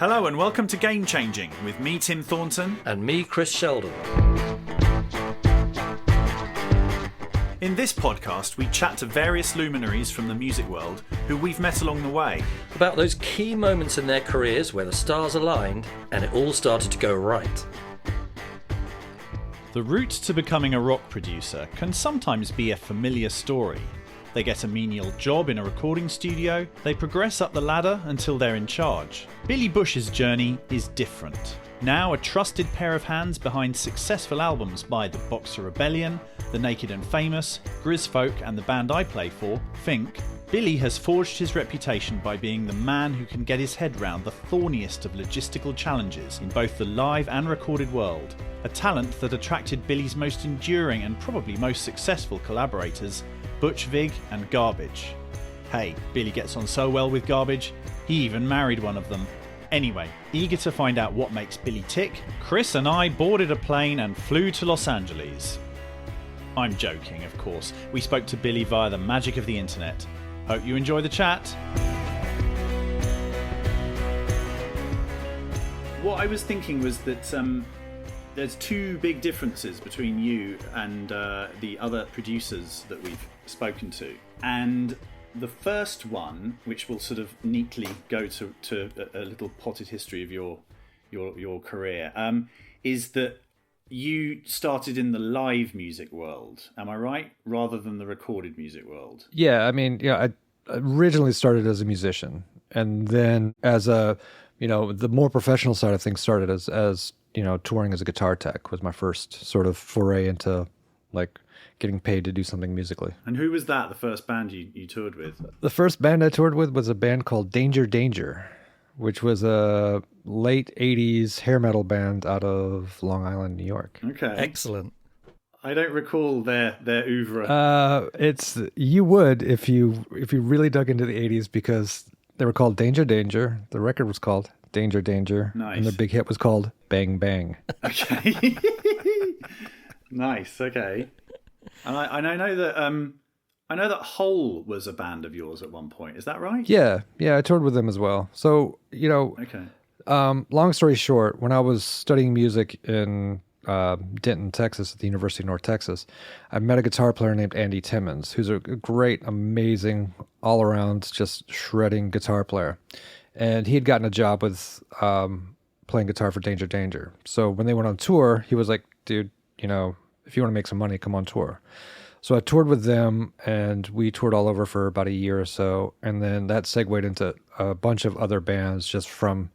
Hello and welcome to Game Changing with me, Tim Thornton. And me, Chris Sheldon. In this podcast, we chat to various luminaries from the music world who we've met along the way. About those key moments in their careers where the stars aligned and it all started to go right. The route to becoming a rock producer can sometimes be a familiar story. They get a menial job in a recording studio, they progress up the ladder until they're in charge. Billy Bush's journey is different. Now a trusted pair of hands behind successful albums by the Boxer Rebellion, The Naked and Famous, Grizfolk and the band I play for, Fink, Billy has forged his reputation by being the man who can get his head round the thorniest of logistical challenges in both the live and recorded world. A talent that attracted Billy's most enduring and probably most successful collaborators, Butch Vig and Garbage. Hey, Billy gets on so well with Garbage, he even married one of them. Anyway, eager to find out what makes Billy tick, Chris and I boarded a plane and flew to Los Angeles. I'm joking, of course. We spoke to Billy via the magic of the internet. Hope you enjoy the chat. What I was thinking was that there's two big differences between you and the other producers that we've spoken to. And the first one, which will sort of neatly go to a little potted history of your career, is that you started in the live music world. Am I right? Rather than the recorded music world. Yeah, I mean, I originally started as a musician, and then as a, the more professional side of things started as touring as a guitar tech was my first sort of foray into like getting paid to do something musically. And who was that, the first band you toured with? The first band I toured with was a band called Danger Danger, which was a late 80s hair metal band out of Long Island, New York. Okay. Excellent. I don't recall their oeuvre. You would if you really dug into the 80s, because they were called Danger Danger. The record was called Danger Danger. Nice. And the big hit was called Bang Bang. Okay. Nice. Okay. And I know that Hole was a band of yours at one point. Is that right? Yeah, I toured with them as well. So, Okay. Long story short, when I was studying music in Denton, Texas, at the University of North Texas, I met a guitar player named Andy Timmons, who's a great, amazing, all-around, just shredding guitar player. And he had gotten a job with playing guitar for Danger Danger. So when they went on tour, he was like, dude, if you want to make some money, come on tour. So I toured with them, and we toured all over for about a year or so. And then that segued into a bunch of other bands just from,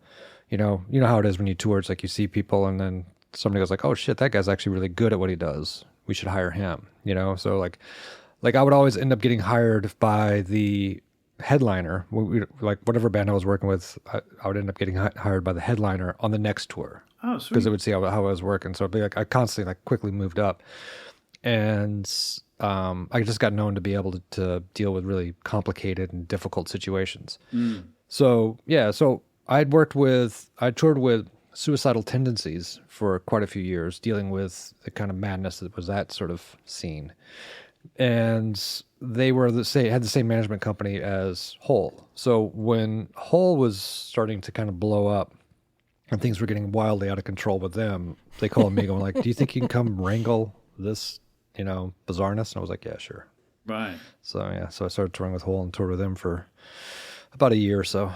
you know how it is when you tour. It's like you see people and then somebody goes like, oh shit, that guy's actually really good at what he does. We should hire him, So like I would always end up getting hired by the headliner. Like whatever band I was working with, I would end up getting hired by the headliner on the next tour. Oh, sweet. Because it would see how I was working. So it'd be like I constantly quickly moved up. And I just got known to be able to deal with really complicated and difficult situations. So I toured with Suicidal Tendencies for quite a few years, dealing with the kind of madness that was that sort of scene. And they had the same management company as Hole. So when Hole was starting to kind of blow up and things were getting wildly out of control with them, they called me going like, do you think you can come wrangle this, bizarreness? And I was like, yeah, sure. Right. So I started touring with Hole and toured with them for about a year or so.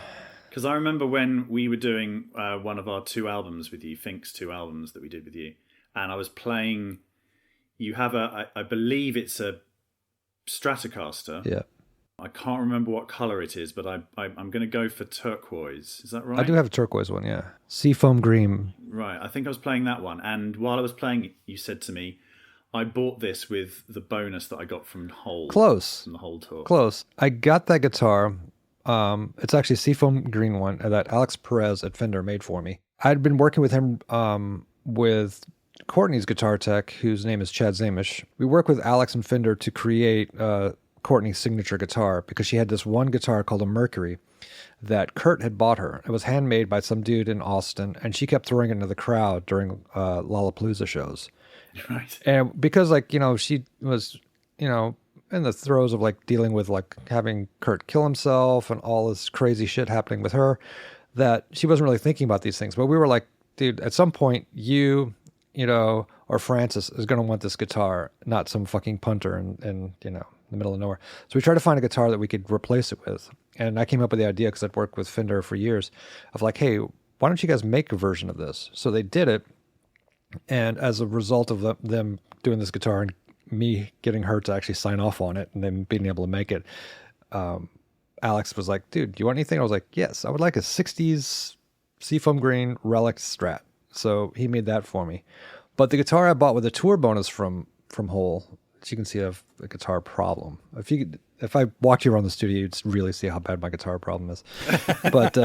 Because I remember when we were doing one of our two albums with you, Fink's two albums that we did with you, and I was playing, you have I believe it's a Stratocaster. Yeah. I can't remember what color it is, but I'm going to go for turquoise. Is that right? I do have a turquoise one, yeah. Seafoam green. Right. I think I was playing that one. And while I was playing it, you said to me, I bought this with the bonus that I got from Hole. Close. From the Hole tour. Close. I got that guitar. It's actually a seafoam green one that Alex Perez at Fender made for me. I'd been working with him with Courtney's guitar tech, whose name is Chad Zamish. We worked with Alex and Fender to create Courtney's signature guitar because she had this one guitar called a Mercury that Kurt had bought her. It was handmade by some dude in Austin, and she kept throwing it into the crowd during Lollapalooza shows. Right. And because, she was, in the throes of, dealing with, having Kurt kill himself and all this crazy shit happening with her, that she wasn't really thinking about these things. But we were like, dude, at some point, or Francis is going to want this guitar, not some fucking punter in the middle of nowhere. So we tried to find a guitar that we could replace it with. And I came up with the idea, because I'd worked with Fender for years, of like, hey, why don't you guys make a version of this? So they did it. And as a result of them doing this guitar and me getting her to actually sign off on it and then being able to make it, Alex was like, dude, do you want anything? I was like, yes, I would like a 60s Seafoam Green Relic Strat. So he made that for me. But the guitar I bought with a tour bonus from Hole, as you can see, I have a guitar problem. If I walked you around the studio, you'd really see how bad my guitar problem is. But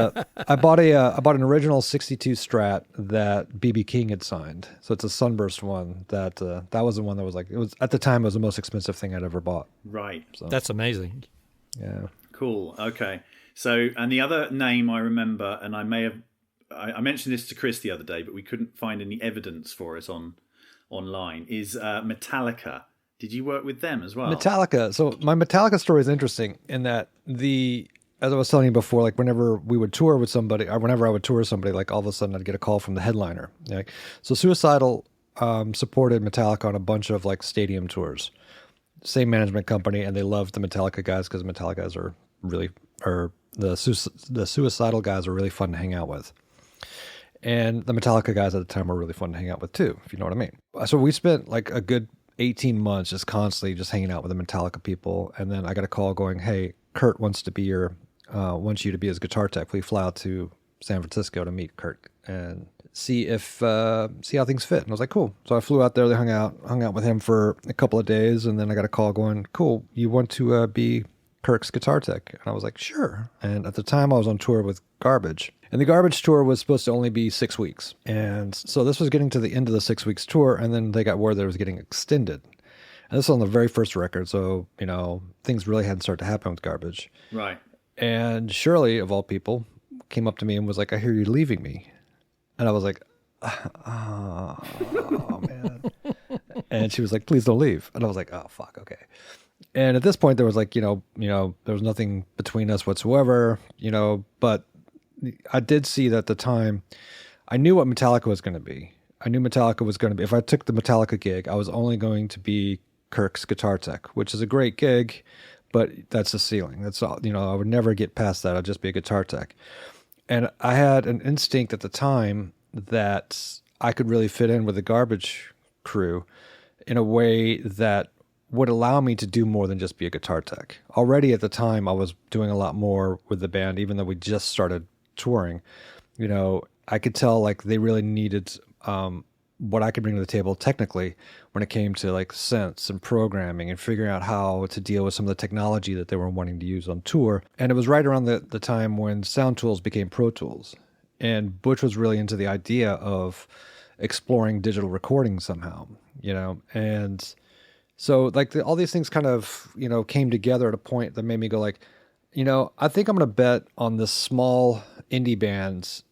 I bought an original 62 Strat that B.B. King had signed. So it's a Sunburst one. That was the one that was like, it was at the time, it was the most expensive thing I'd ever bought. Right. So, that's amazing. Yeah. Cool. Okay. So, and the other name I remember, and I mentioned this to Chris the other day, but we couldn't find any evidence for it online, is Metallica. Did you work with them as well? Metallica. So my Metallica story is interesting in that as I was telling you before, like whenever we would tour with somebody, or whenever I would tour somebody, like all of a sudden I'd get a call from the headliner. Like, so Suicidal supported Metallica on a bunch of like stadium tours. Same management company, and they loved the Metallica guys because Metallica guys are really, or the Suicidal guys are really fun to hang out with. And the Metallica guys at the time were really fun to hang out with too, if you know what I mean. So we spent like a good 18 months just constantly just hanging out with the Metallica people. And then I got a call going, hey, Kurt wants you to be his guitar tech. We fly out to San Francisco to meet Kurt and see how things fit. And I was like, cool. So I flew out there, they hung out with him for a couple of days. And then I got a call going, cool, you want to be Kirk's guitar tech? And I was like, sure. And at the time I was on tour with Garbage. And the Garbage tour was supposed to only be 6 weeks. And so this was getting to the end of the 6 weeks tour, and then they got word that it was getting extended. And this was on the very first record, so, things really hadn't started to happen with Garbage. Right. And Shirley, of all people, came up to me and was like, I hear you're leaving me. And I was like, oh, man. And she was like, please don't leave. And I was like, oh, fuck, okay. And at this point, there was like, there was nothing between us whatsoever, but I did see that at the time, I knew what Metallica was going to be. I knew Metallica was going to be, if I took the Metallica gig, I was only going to be Kirk's guitar tech, which is a great gig, but that's the ceiling. That's all, I would never get past that. I'd just be a guitar tech. And I had an instinct at the time that I could really fit in with the Garbage crew in a way that would allow me to do more than just be a guitar tech. Already at the time, I was doing a lot more with the band, even though we just started touring. I could tell like they really needed what I could bring to the table technically when it came to like synths and programming and figuring out how to deal with some of the technology that they were wanting to use on tour. And it was right around the time when Sound Tools became Pro Tools. And Butch was really into the idea of exploring digital recording somehow, and so like all these things kind of, came together at a point that made me go like, I think I'm going to bet on this small indie bands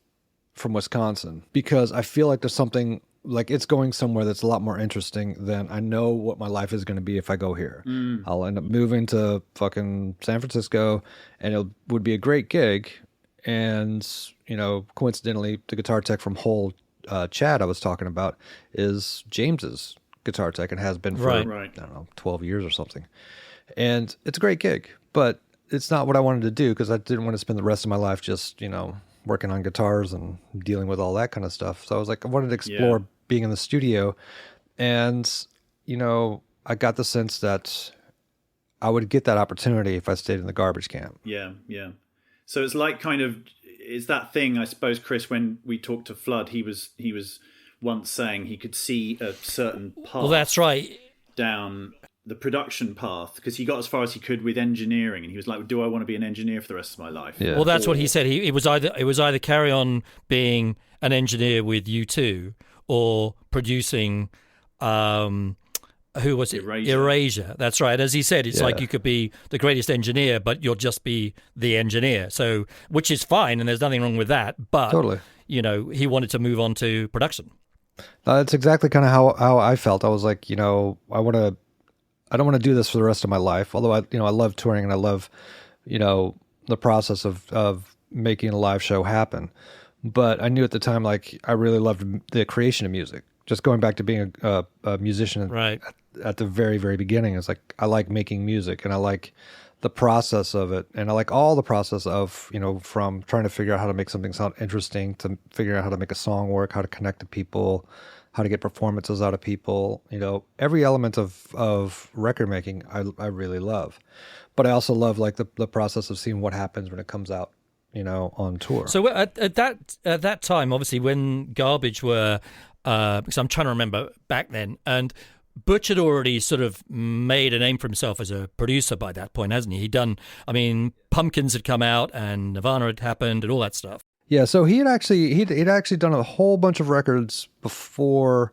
from Wisconsin because I feel like there's something like it's going somewhere that's a lot more interesting than I know what my life is going to be if I go here. I'll end up moving to fucking San Francisco and it would be a great gig. And, coincidentally, the guitar tech from Hole, Chad I was talking about is James's guitar tech and has been for, right. I don't know, 12 years or something. And it's a great gig, but it's not what I wanted to do because I didn't want to spend the rest of my life just, working on guitars and dealing with all that kind of stuff. So I was like, I wanted to explore being in the studio. And, I got the sense that I would get that opportunity if I stayed in the Garbage camp. Yeah, yeah. So it's like it's that thing, I suppose, Chris, when we talked to Flood, he was once saying he could see a certain path. Well, that's right. Down the production path because he got as far as he could with engineering, and he was like, "Do I want to be an engineer for the rest of my life?" Yeah. Well, that's what he said. It was either carry on being an engineer with U2 or producing. Who was it? Erasure. That's right. As he said, it's like you could be the greatest engineer, but you'll just be the engineer. So, which is fine, and there's nothing wrong with that. But totally, he wanted to move on to production. That's exactly kind of how I felt. I was like, I don't want to do this for the rest of my life. Although I love touring and I love, the process of making a live show happen. But I knew at the time, like, I really loved the creation of music. Just going back to being a musician Right. at the very, very beginning, it's like, I like making music and I like the process of it. And I like all the process of, from trying to figure out how to make something sound interesting to figuring out how to make a song work, how to connect to people, how to get performances out of people. Every element of record making, I really love. But I also love like the process of seeing what happens when it comes out, on tour. So at that time, obviously, when Garbage were, because I'm trying to remember back then, and Butch had already sort of made a name for himself as a producer by that point, hasn't he? Pumpkins had come out and Nirvana had happened and all that stuff. Yeah, so he'd actually done a whole bunch of records before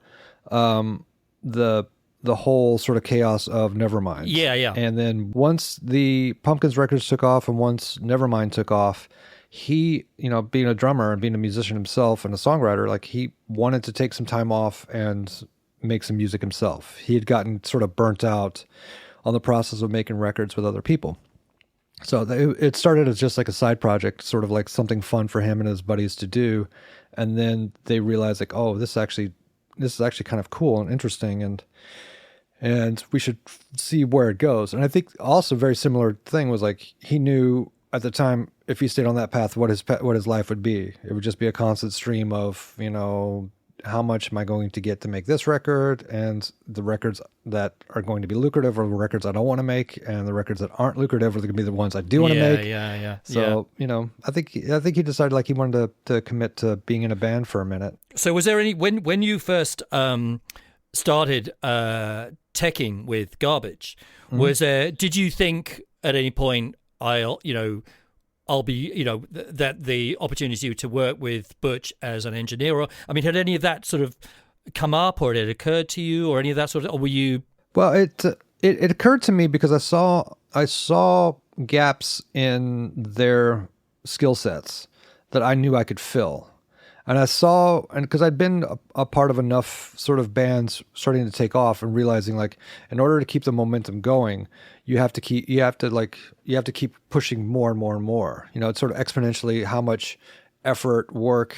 the whole sort of chaos of Nevermind. Yeah. And then once the Pumpkins records took off and once Nevermind took off, he, being a drummer and being a musician himself and a songwriter, like he wanted to take some time off and make some music himself. He had gotten sort of burnt out on the process of making records with other people. So it started as just like a side project, sort of like something fun for him and his buddies to do. And then they realized like, oh, this is actually kind of cool and interesting, and we should see where it goes. And I think also a very similar thing was like, he knew at the time, if he stayed on that path, what his life would be. It would just be a constant stream of, how much am I going to get to make this record, and the records that are going to be lucrative are the records I don't want to make, and the records that aren't lucrative are going to be the ones I do want to make. Yeah. So, I think he decided like he wanted to commit to being in a band for a minute. So was there any, when you first started teching with Garbage, did you think at any point I'll be, that the opportunity to work with Butch as an engineer, or, had any of that sort of come up, or it had occurred to you, or any of that sort of, or were you? Well, it occurred to me because I saw gaps in their skill sets that I knew I could fill. And because I'd been a part of enough sort of bands starting to take off and realizing like, in order to keep the momentum going, you have to keep pushing more and more and more. It's sort of exponentially how much effort, work,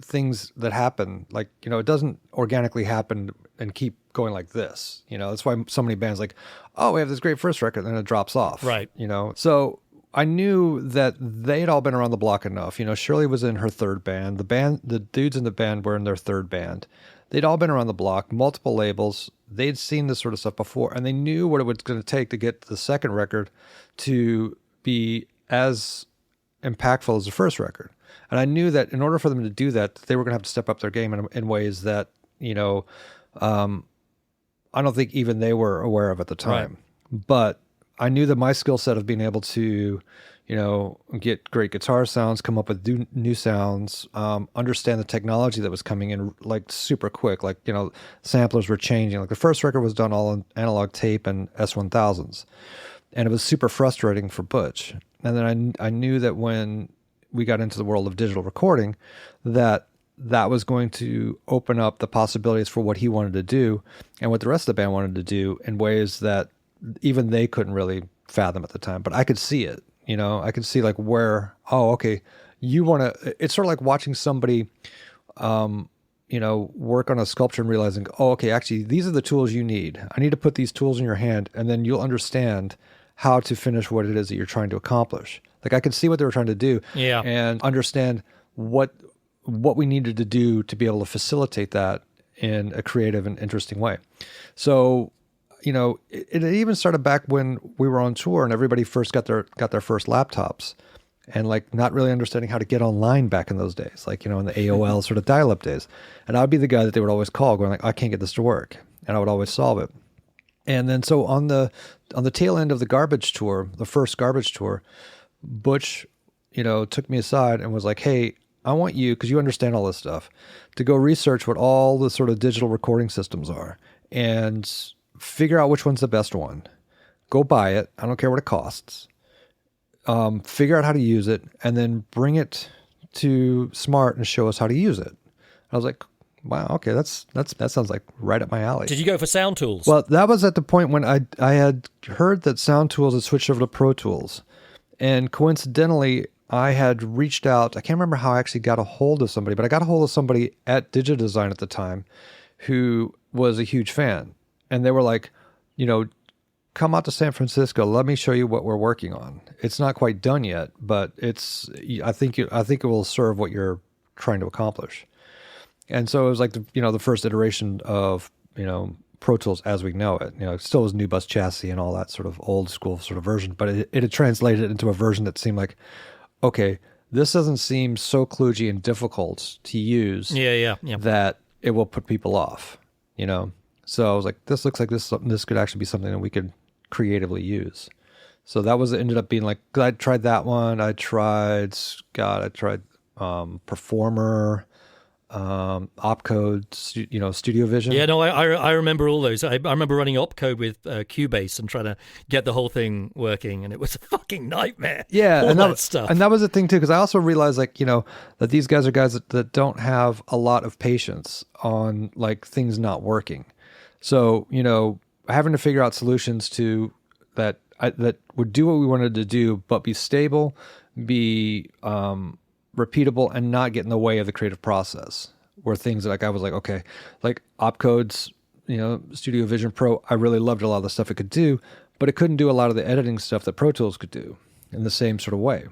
things that happen. Like, it doesn't organically happen and keep going like this. That's why so many bands like, oh, we have this great first record, and then it drops off. Right. So I knew that they'd all been around the block enough. Shirley was in her third band. The dudes in the band were in their third band. They'd all been around the block, multiple labels. They'd seen this sort of stuff before, and they knew what it was going to take to get the second record to be as impactful as the first record. And I knew that in order for them to do that, they were going to have to step up their game in ways that, I don't think even they were aware of at the time. Right. But I knew that my skill set of being able to, get great guitar sounds, come up with new sounds, understand the technology that was coming in like super quick. Like, samplers were changing. Like the first record was done all on analog tape and S1000s. And it was super frustrating for Butch. And then I knew that when we got into the world of digital recording, that was going to open up the possibilities for what he wanted to do and what the rest of the band wanted to do in ways that even they couldn't really fathom at the time. But I could see it, I could see like where, oh, okay, you want to, it's sort of like watching somebody, work on a sculpture and realizing, oh, okay, actually, these are the tools you need. I need to put these tools in your hand, and then you'll understand how to finish what it is that you're trying to accomplish. Like I could see what they were trying to do, and understand what we needed to do to be able to facilitate that in a creative and interesting way. So, it even started back when we were on tour and everybody first got their first laptops, and like not really understanding how to get online back in those days, like, in the AOL sort of dial-up days. And I would be the guy that they would always call going like, I can't get this to work. And I would always solve it. And then so on the tail end of the Garbage tour, the first Garbage tour, Butch, took me aside and was like, hey, I want you, because you understand all this stuff, to go research what all the sort of digital recording systems are and figure out which one's the best one. Go buy it. I don't care what it costs. Figure out how to use it, and then bring it to Smart and show us how to use it. I was like, wow, okay, that sounds like right up my alley. Did you go for Sound Tools? Well, that was at the point when I had heard that Sound Tools had switched over to Pro Tools. And coincidentally, I had reached out. I can't remember how I actually got a hold of somebody, but I got a hold of somebody at Digidesign at the time who was a huge fan. And they were like, come out to San Francisco. Let me show you what we're working on. It's not quite done yet, but I think it will serve what you're trying to accomplish. And so it was like the first iteration of, Pro Tools as we know it. It still was new bus chassis and all that sort of old school sort of version, but it had translated into a version that seemed like, okay, this doesn't seem so kludgy and difficult to use that it will put people off, So I was like, this looks like this could actually be something that we could creatively use. So that ended up being like, I tried that one. I tried Performer, Opcode, Studio Vision. Yeah, no, I remember all those. I remember running Opcode with Cubase and trying to get the whole thing working, and it was a fucking nightmare. Yeah, all and that stuff. And that was the thing too, because I also realized that these guys are guys that don't have a lot of patience on like things not working. So having to figure out solutions to that would do what we wanted to do, but be stable, be repeatable, and not get in the way of the creative process. Were things that I was like, okay, like Opcode's, Studio Vision Pro, I really loved a lot of the stuff it could do, but it couldn't do a lot of the editing stuff that Pro Tools could do in the same sort of way.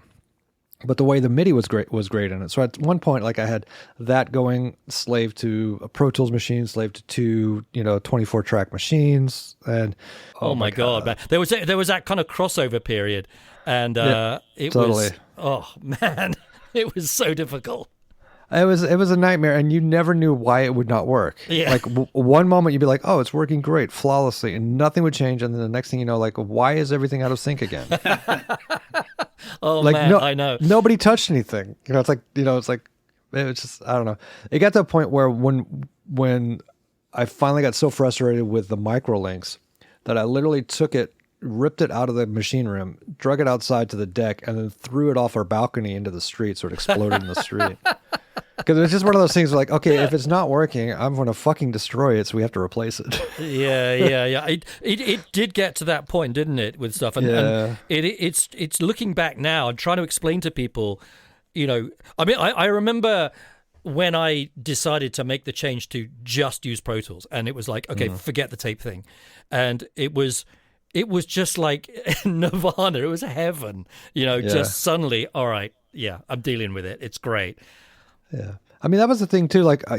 But the way the MIDI was great in it. So at one point, like I had that going, slave to a Pro Tools machine, slave to two, 24-track machines, and oh my god, man. There was that kind of crossover period, and it totally. was, oh man, it was so difficult. It was a nightmare, and you never knew why it would not work. Yeah. Like one moment you'd be like, "Oh, it's working great, flawlessly," and nothing would change, and then the next thing you know, like, why is everything out of sync again? Oh man, I know. Nobody touched anything. It was just, I don't know. It got to a point where when I finally got so frustrated with the microlinks that I literally took it, ripped it out of the machine room, drug it outside to the deck, and then threw it off our balcony into the street, so it exploded in the street. Because it's just one of those things like, okay, if it's not working, I'm going to fucking destroy it, so we have to replace it. Yeah. It did get to that point, didn't it, with stuff? And it's looking back now and trying to explain to people, I remember when I decided to make the change to just use Pro Tools, and it was like, okay, forget the tape thing. And it was just like nirvana. It was heaven, just suddenly, all right, yeah, I'm dealing with it. It's great. Yeah. I mean, that was the thing too. Like, I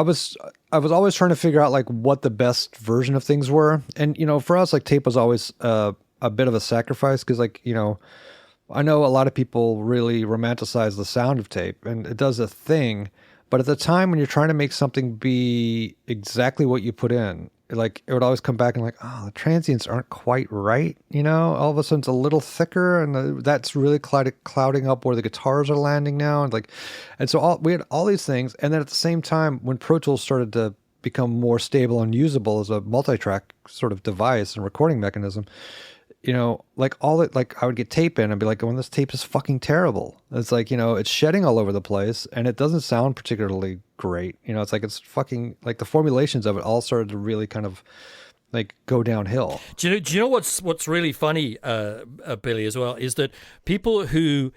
was always trying to figure out like what the best version of things were. And, for us, like tape was always a bit of a sacrifice. Cause like, I know a lot of people really romanticize the sound of tape, and it does a thing. But at the time when you're trying to make something be exactly what you put in, like it would always come back and like, oh, the transients aren't quite right. All of a sudden it's a little thicker, and that's really clouding up where the guitars are landing now. And so we had all these things. And then at the same time, when Pro Tools started to become more stable and usable as a multi-track sort of device and recording mechanism, like I would get tape in and be like, oh, this tape is fucking terrible. It's like, it's shedding all over the place, and it doesn't sound particularly great. It's like, it's fucking like the formulations of it all started to really kind of like go downhill. Do you know what's really funny, Billy, as well, is that people who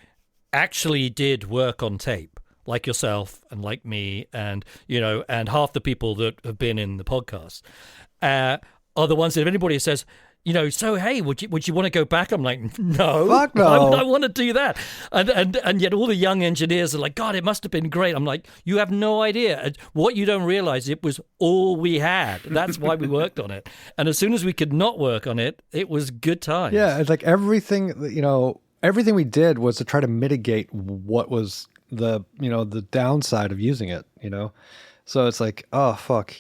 actually did work on tape, like yourself and like me, and and half the people that have been in the podcast, are the ones that if anybody says, so hey, would you want to go back? I'm like, no, fuck no, I want to do that. And yet all the young engineers are like, God, it must have been great. I'm like, you have no idea. What you don't realize, it was all we had. That's why we worked on it. And as soon as we could not work on it, it was good times. Yeah, it's like everything we did was to try to mitigate what was the downside of using it. So it's like, oh fuck,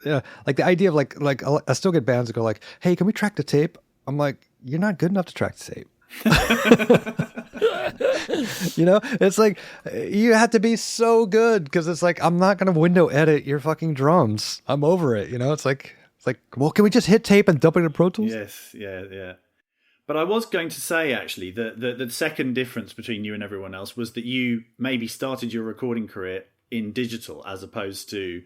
yeah, like the idea of like I still get bands that go like, hey, can we track the tape? I'm like, you're not good enough to track the tape. It's like you have to be so good, because it's like, I'm not going to window edit your fucking drums. I'm over it. It's like, well, can we just hit tape and dump it in Pro Tools? Yes, yeah. But I was going to say, actually, the second difference between you and everyone else was that you maybe started your recording career in digital as opposed to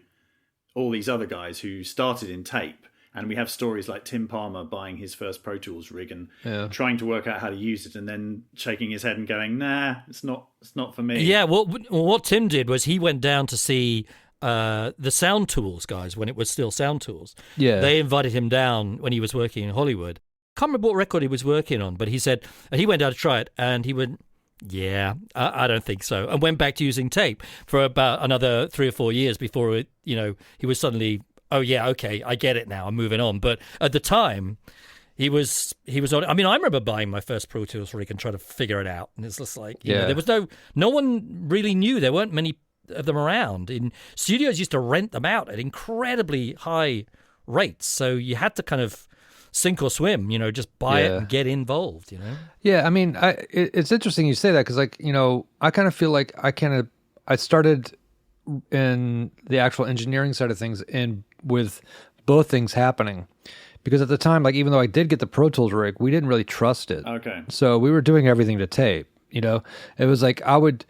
all these other guys who started in tape. And we have stories like Tim Palmer buying his first Pro Tools rig and trying to work out how to use it, and then shaking his head and going, "Nah, it's not for me." Yeah, well, what Tim did was he went down to see the Sound Tools guys when it was still Sound Tools. Yeah. They invited him down when he was working in Hollywood. Can't remember what record he was working on, but he said he went down to try it, and he went, "Yeah, I don't think so," and went back to using tape for about another 3 or 4 years before he was suddenly, "Oh yeah, okay, I get it now. I'm moving on." But at the time, he was on. I mean, I remember buying my first Pro Tools rig and trying to figure it out, and it's just like, there was no one really knew. There weren't many of them around. In studios used to rent them out at incredibly high rates, so you had to kind of sink or swim, just buy it and get involved, Yeah, I mean, it's interesting you say that because, like, I kind of feel like I started in the actual engineering side of things and with both things happening. Because at the time, like, even though I did get the Pro Tools rig, we didn't really trust it. Okay. So we were doing everything to tape, It was like I would,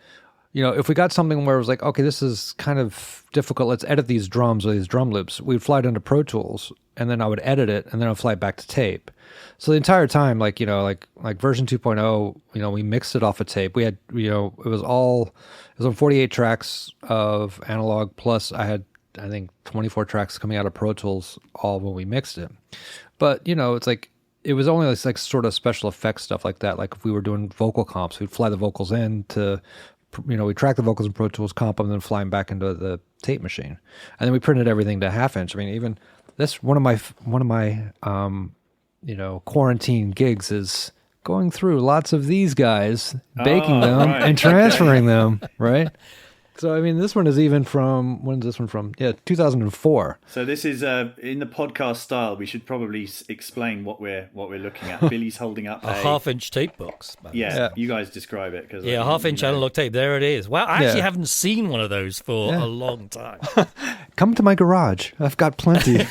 if we got something where it was like, okay, this is kind of difficult, let's edit these drums or these drum loops, we'd fly it into Pro Tools, and then I would edit it, and then I'd fly it back to tape. So the entire time, like, like version 2.0, we mixed it off of tape. We had, it was on 48 tracks of analog, plus I had, I think, 24 tracks coming out of Pro Tools all when we mixed it. But, it's like, it was only like sort of special effects stuff like that. Like if we were doing vocal comps, we'd fly the vocals in to, we'd track the vocals in Pro Tools, comp them, and then fly them back into the tape machine. And then we printed everything to half inch. I mean, even this, one of my quarantine gigs is going through lots of these guys, baking them and transferring them, right? So, I mean, this one is even from, when's this one from? Yeah, 2004. So this is, in the podcast style, we should probably explain what we're looking at. Billy's holding up a half-inch tape box. Yeah, you guys describe it. Cause a half-inch analog tape. There it is. Wow, I actually haven't seen one of those for a long time. Come to my garage. I've got plenty.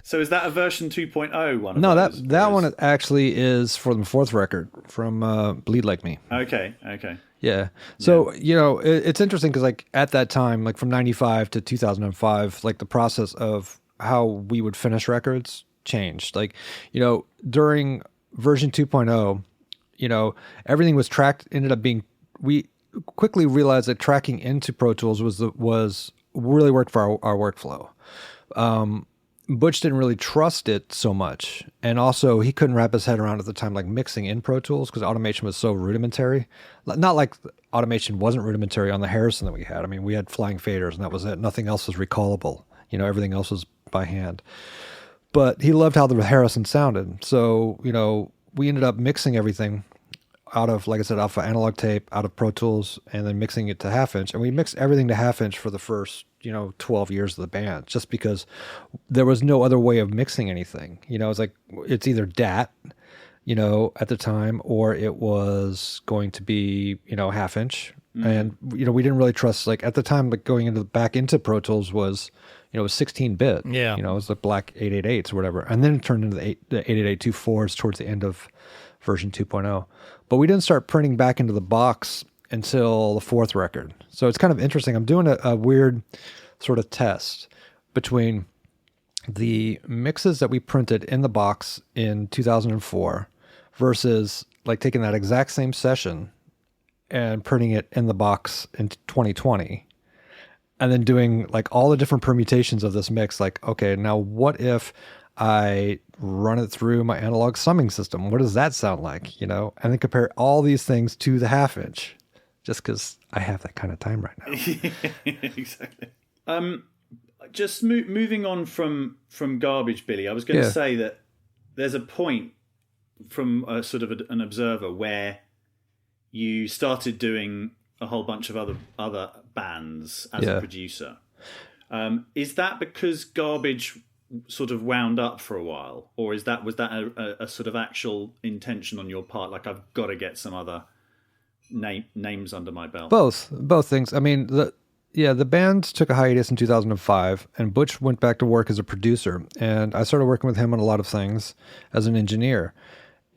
So is that a version 2.0 one? No, that one actually is for the fourth record from Bleed Like Me. Okay. Yeah. So, it's interesting because, like, at that time, like from 95 to 2005, like the process of how we would finish records changed. Like, during version 2.0, everything was tracked, we quickly realized that tracking into Pro Tools was really worked for our workflow. Butch didn't really trust it so much. And also he couldn't wrap his head around at the time, like mixing in Pro Tools because automation was so rudimentary. Not like automation wasn't rudimentary on the Harrison that we had. I mean, we had flying faders and that was it. Nothing else was recallable. Everything else was by hand. But he loved how the Harrison sounded. So, we ended up mixing everything out of, like I said, off of analog tape, out of Pro Tools, and then mixing it to half inch. And we mixed everything to half inch for the first 12 years of the band, just because there was no other way of mixing anything. It's like, it's either DAT, at the time, or it was going to be, half inch. Mm-hmm. And, we didn't really trust, like at the time, like going back into Pro Tools was, it was 16-bit. Yeah. It was the black 888s or whatever. And then it turned into the 888 2.4s towards the end of version 2.0. But we didn't start printing back into the box until the fourth record. So it's kind of interesting. I'm doing a weird sort of test between the mixes that we printed in the box in 2004 versus like taking that exact same session and printing it in the box in 2020 and then doing like all the different permutations of this mix. Like, okay, now what if I run it through my analog summing system? What does that sound like? And then compare all these things to the half inch. Just because I have that kind of time right now. Exactly. Just moving on from Garbage, Billy, I was going to say that there's a point from a sort of an observer where you started doing a whole bunch of other bands as a producer. Is that because Garbage sort of wound up for a while, or was that a sort of actual intention on your part? Like, I've got to get some other names under my belt. Both things. I mean, the band took a hiatus in 2005, and Butch went back to work as a producer, and I started working with him on a lot of things as an engineer.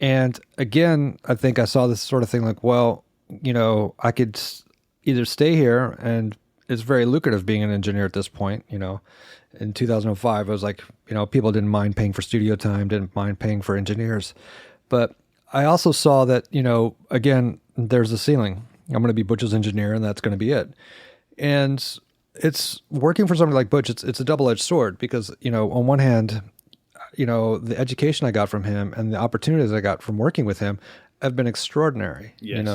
And again, I think I saw this sort of thing like, well, I could either stay here and it's very lucrative being an engineer at this point. In 2005, it was like, people didn't mind paying for studio time, didn't mind paying for engineers. But I also saw that, again, there's a ceiling. I'm going to be Butch's engineer, and that's going to be it. And it's working for somebody like Butch. It's a double-edged sword because, on one hand, the education I got from him and the opportunities I got from working with him have been extraordinary. Yes.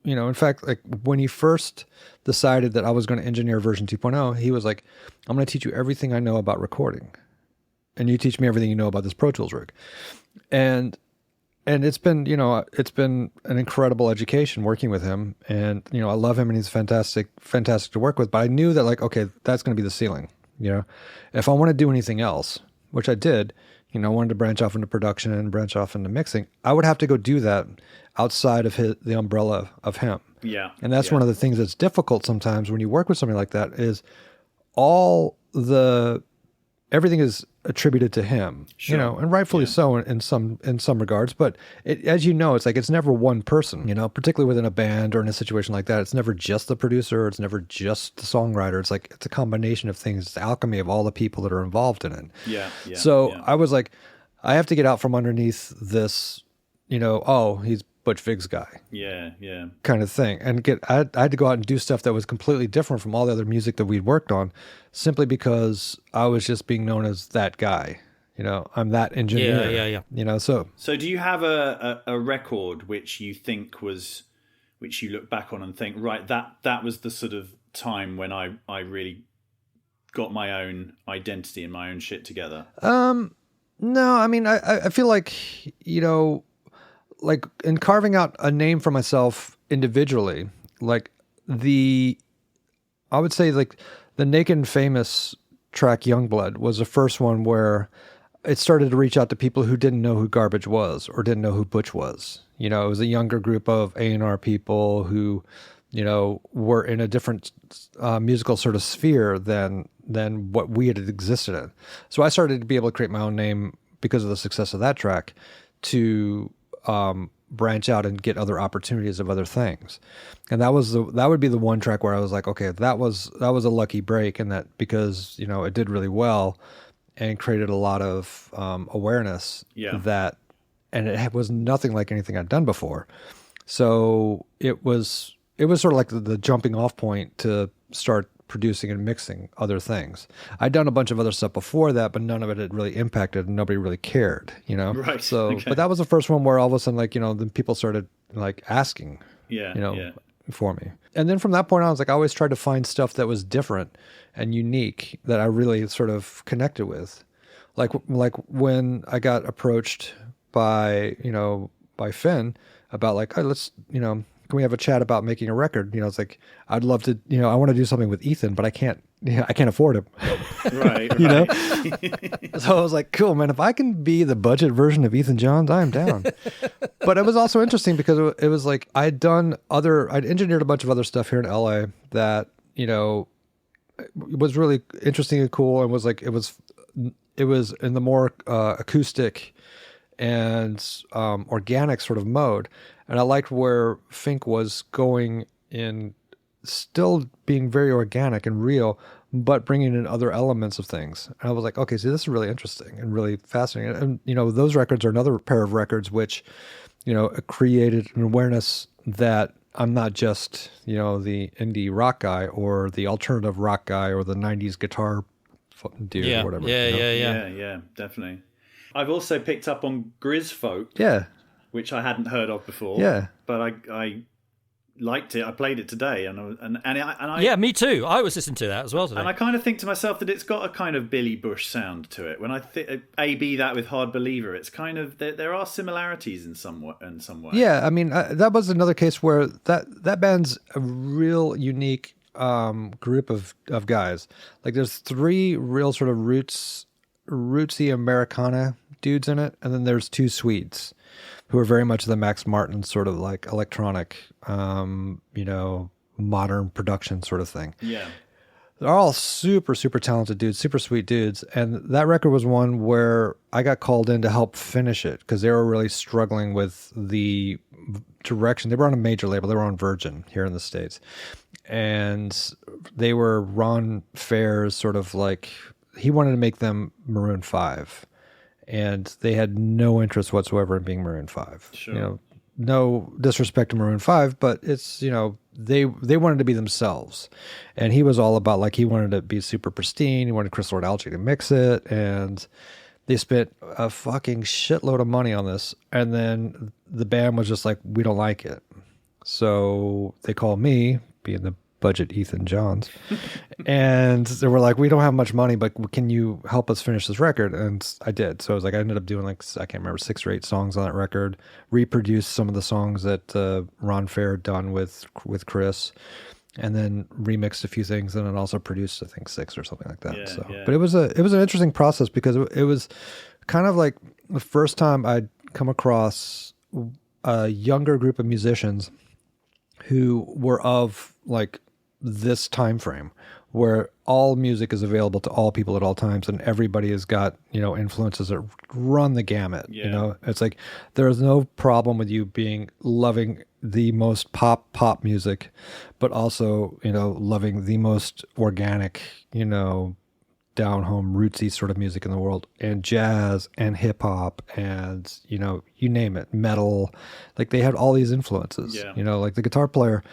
In fact, like when he first decided that I was going to engineer version 2.0, he was like, I'm going to teach you everything I know about recording, and you teach me everything you know about this Pro Tools rig. And it's been, it's been an incredible education working with him. And, I love him and he's fantastic to work with. But I knew that like, okay, that's going to be the ceiling. If I want to do anything else, which I did, I wanted to branch off into production and branch off into mixing, I would have to go do that outside of the umbrella of him. Yeah. And that's yeah. one of the things that's difficult sometimes when you work with somebody like that is everything is attributed to him, Sure. and rightfully so in some regards. But as it's like it's never one person, particularly within a band or in a situation like that. It's never just the producer. It's never just the songwriter. It's like it's a combination of things. It's the alchemy of all the people that are involved in it. Yeah. So I was like, I have to get out from underneath this, he's Butch Vig's guy. Yeah. Kind of thing. And I had to go out and do stuff that was completely different from all the other music that we'd worked on, simply because I was just being known as that guy. I'm that engineer. Yeah. So do you have a record which you look back on and think, right, that was the sort of time when I really got my own identity and my own shit together? No, I mean, I feel like, like in carving out a name for myself individually, like I would say like the Naked and Famous track Youngblood was the first one where it started to reach out to people who didn't know who Garbage was or didn't know who Butch was. It was a younger group of A&R people who, were in a different musical sort of sphere than what we had existed in. So I started to be able to create my own name because of the success of that track to branch out and get other opportunities of other things. And that would be the one track where I was like, okay, that was a lucky break, and that because it did really well and created a lot of awareness. Yeah. And it was nothing like anything I'd done before. So it was sort of like the jumping off point to start producing and mixing other things. I'd done a bunch of other stuff before that, but none of it had really impacted and nobody really cared, Right. So, okay. But that was the first one where all of a sudden, like, then people started like asking, Yeah. for me. And then from that point on, I was like, I always tried to find stuff that was different and unique that I really sort of connected with. Like when I got approached by Finn about like, hey, let's, can we have a chat about making a record? It's like, I'd love to, I want to do something with Ethan, but I can't afford him. Right. So I was like, cool, man, if I can be the budget version of Ethan Johns, I'm down. But it was also interesting because it was like, I'd engineered a bunch of other stuff here in LA that, was really interesting and cool. And was like, it was in the more acoustic and organic sort of mode. And I liked where Fink was going in, still being very organic and real, but bringing in other elements of things. And I was like, okay, so this is really interesting and really fascinating. And, those records are another pair of records which, created an awareness that I'm not just, the indie rock guy or the alternative rock guy or the 90s guitar dude or whatever. Yeah, definitely. I've also picked up on Grizz Folk. Yeah. Which I hadn't heard of before. Yeah. But I liked it. I played it today, and I yeah, me too. I was listening to that as well today. And I kind of think to myself that it's got a kind of Billy Bush sound to it. When I A/B that with Hard Believer, it's kind of there are similarities in some way. Yeah, I mean that was another case where that band's a real unique group of guys. Like there's three real sort of rootsy Americana dudes in it, and then there's two Swedes who are very much the Max Martin sort of like electronic, modern production sort of thing. Yeah. They're all super, super talented dudes, super sweet dudes. And that record was one where I got called in to help finish it because they were really struggling with the direction. They were on a major label. They were on Virgin here in the States. And they were Ron Fair's sort of like, he wanted to make them Maroon 5. And they had no interest whatsoever in being Maroon 5. Sure. You know, no disrespect to Maroon 5, but it's, you know, they wanted to be themselves. And he was all about, like, he wanted to be super pristine. He wanted Chris Lord-Alge to mix it. And they spent a fucking shitload of money on this. And then the band was just like, we don't like it. So they called me, being the budget Ethan Johns, and they were like, we don't have much money, but can you help us finish this record? And I did. So I was like, I ended up doing like, I can't remember, 6 or 8 songs on that record, reproduced some of the songs that Ron Fair had done with Chris, and then remixed a few things, and then also produced, I think, 6 or something like that. Yeah. But it was an interesting process because it was kind of like the first time I'd come across a younger group of musicians who were of like this time frame where all music is available to all people at all times, and everybody has got, you know, influences that run the gamut. Yeah. You know, it's like there is no problem with you loving the most pop music, but also, you know, loving the most organic, you know, down home rootsy sort of music in the world, and jazz and hip hop and, you know, you name it, metal. Like they had all these influences. Yeah. You know, like the guitar player,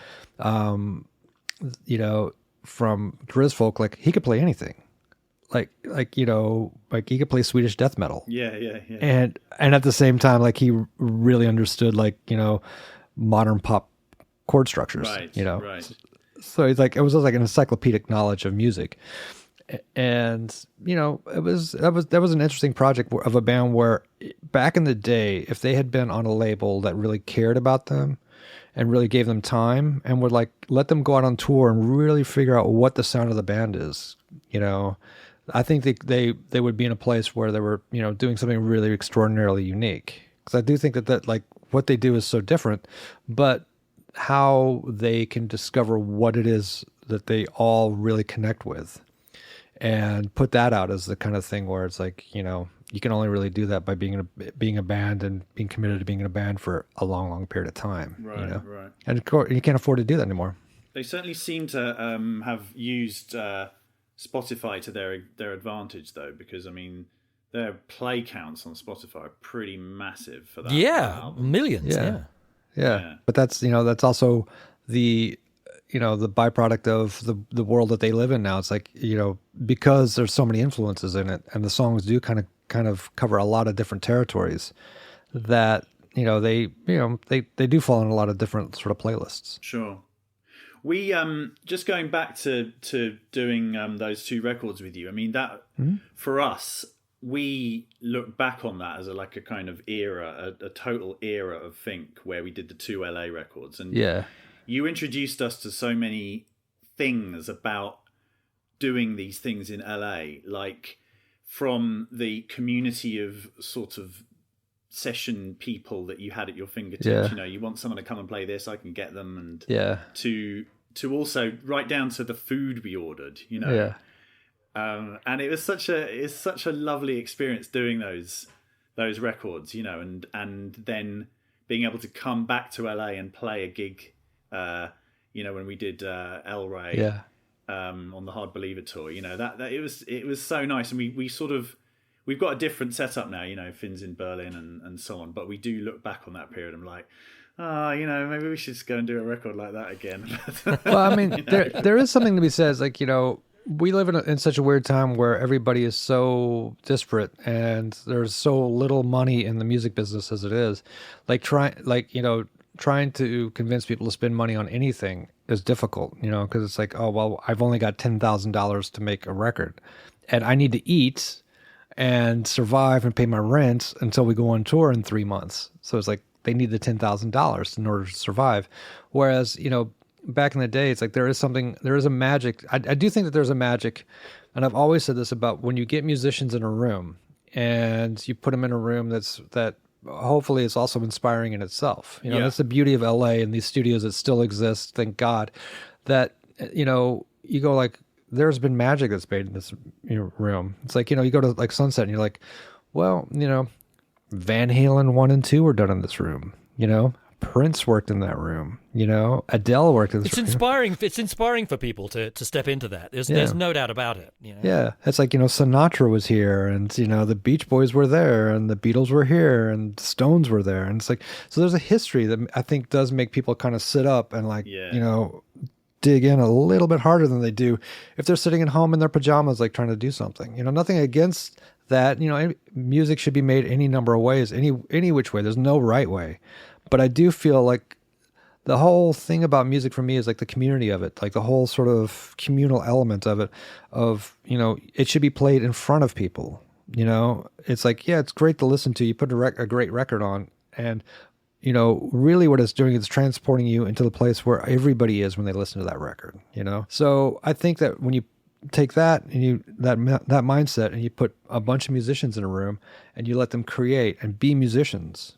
you know, from Grizfolk, like he could play anything. Like you know, like he could play Swedish death metal. Yeah. And at the same time, like he really understood, like, you know, modern pop chord structures. Right. You know. Right. So it's like it was like an encyclopedic knowledge of music. And, you know, that was an interesting project of a band where back in the day, if they had been on a label that really cared about them and really gave them time and would like let them go out on tour and really figure out what the sound of the band is, you know, I think they would be in a place where they were, you know, doing something really extraordinarily unique. Because I do think that like what they do is so different, but how they can discover what it is that they all really connect with and put that out as the kind of thing where it's like, you know, you can only really do that by being a band and being committed to being in a band for a long, long period of time. Right. You know? Right. And of course, you can't afford to do that anymore. They certainly seem to have used Spotify to their advantage, though, because I mean, their play counts on Spotify are pretty massive for that. Yeah, album. millions. Yeah. But that's, you know, that's also the, you know, the byproduct of the world that they live in now. It's like, you know, because there's so many influences in it, and the songs do kind of cover a lot of different territories, that, you know, they do fall in a lot of different sort of playlists. Sure. We just going back to doing those 2 records with you. I mean, that for us, we look back on that as a kind of era, a total era of Fink, where we did the 2 LA records, and you introduced us to so many things about doing these things in LA, like from the community of sort of session people that you had at your fingertips. Yeah. You know, you want someone to come and play this, I can get them, and to also right down to the food we ordered, you know. And it was such a lovely experience doing those records, you know, and then being able to come back to LA and play a gig, you know, when we did El Rey on the Hard Believer tour, you know, that it was so nice. And we've got a different setup now, you know, Finn's in Berlin and so on, but we do look back on that period and I'm like, you know, maybe we should just go and do a record like that again. Well, I mean, you know? there is something to be said. It's like, you know, we live in such a weird time where everybody is so disparate and there's so little money in the music business as it is. Like trying to convince people to spend money on anything is difficult, you know, because it's like, oh, well, I've only got $10,000 to make a record and I need to eat and survive and pay my rent until we go on tour in 3 months. So it's like they need the $10,000 in order to survive. Whereas, you know, back in the day, it's like there is a magic. I do think that there's a magic, and I've always said this about when you get musicians in a room and you put them in a room that hopefully is also inspiring in itself. You know, that's the beauty of LA and these studios that still exist. Thank God that, you know, you go like, there's been magic that's made in this, you know, room. It's like, you know, you go to like Sunset and you're like, well, you know, Van Halen 1 and 2 were done in this room, you know, Prince worked in that room. Adele worked in this It's room. inspiring. It's inspiring for people to step into that. There's no doubt about it. Yeah, it's like, Sinatra was here, and the Beach Boys were there, and the Beatles were here, and the Stones were there, and it's like, so there's a history that I think does make people kind of sit up and dig in a little bit harder than they do if they're sitting at home in their pajamas, like trying to do something. Nothing against that. Music should be made any number of ways, any which way. There's no right way, but I do feel like the whole thing about music for me is like the community of it, like the whole sort of communal element of it, it should be played in front of people. It's like, yeah, it's great to listen to. You put a great record on, and, really what it's doing is transporting you into the place where everybody is when they listen to that record, So I think that when you take that and that mindset and you put a bunch of musicians in a room and you let them create and be musicians,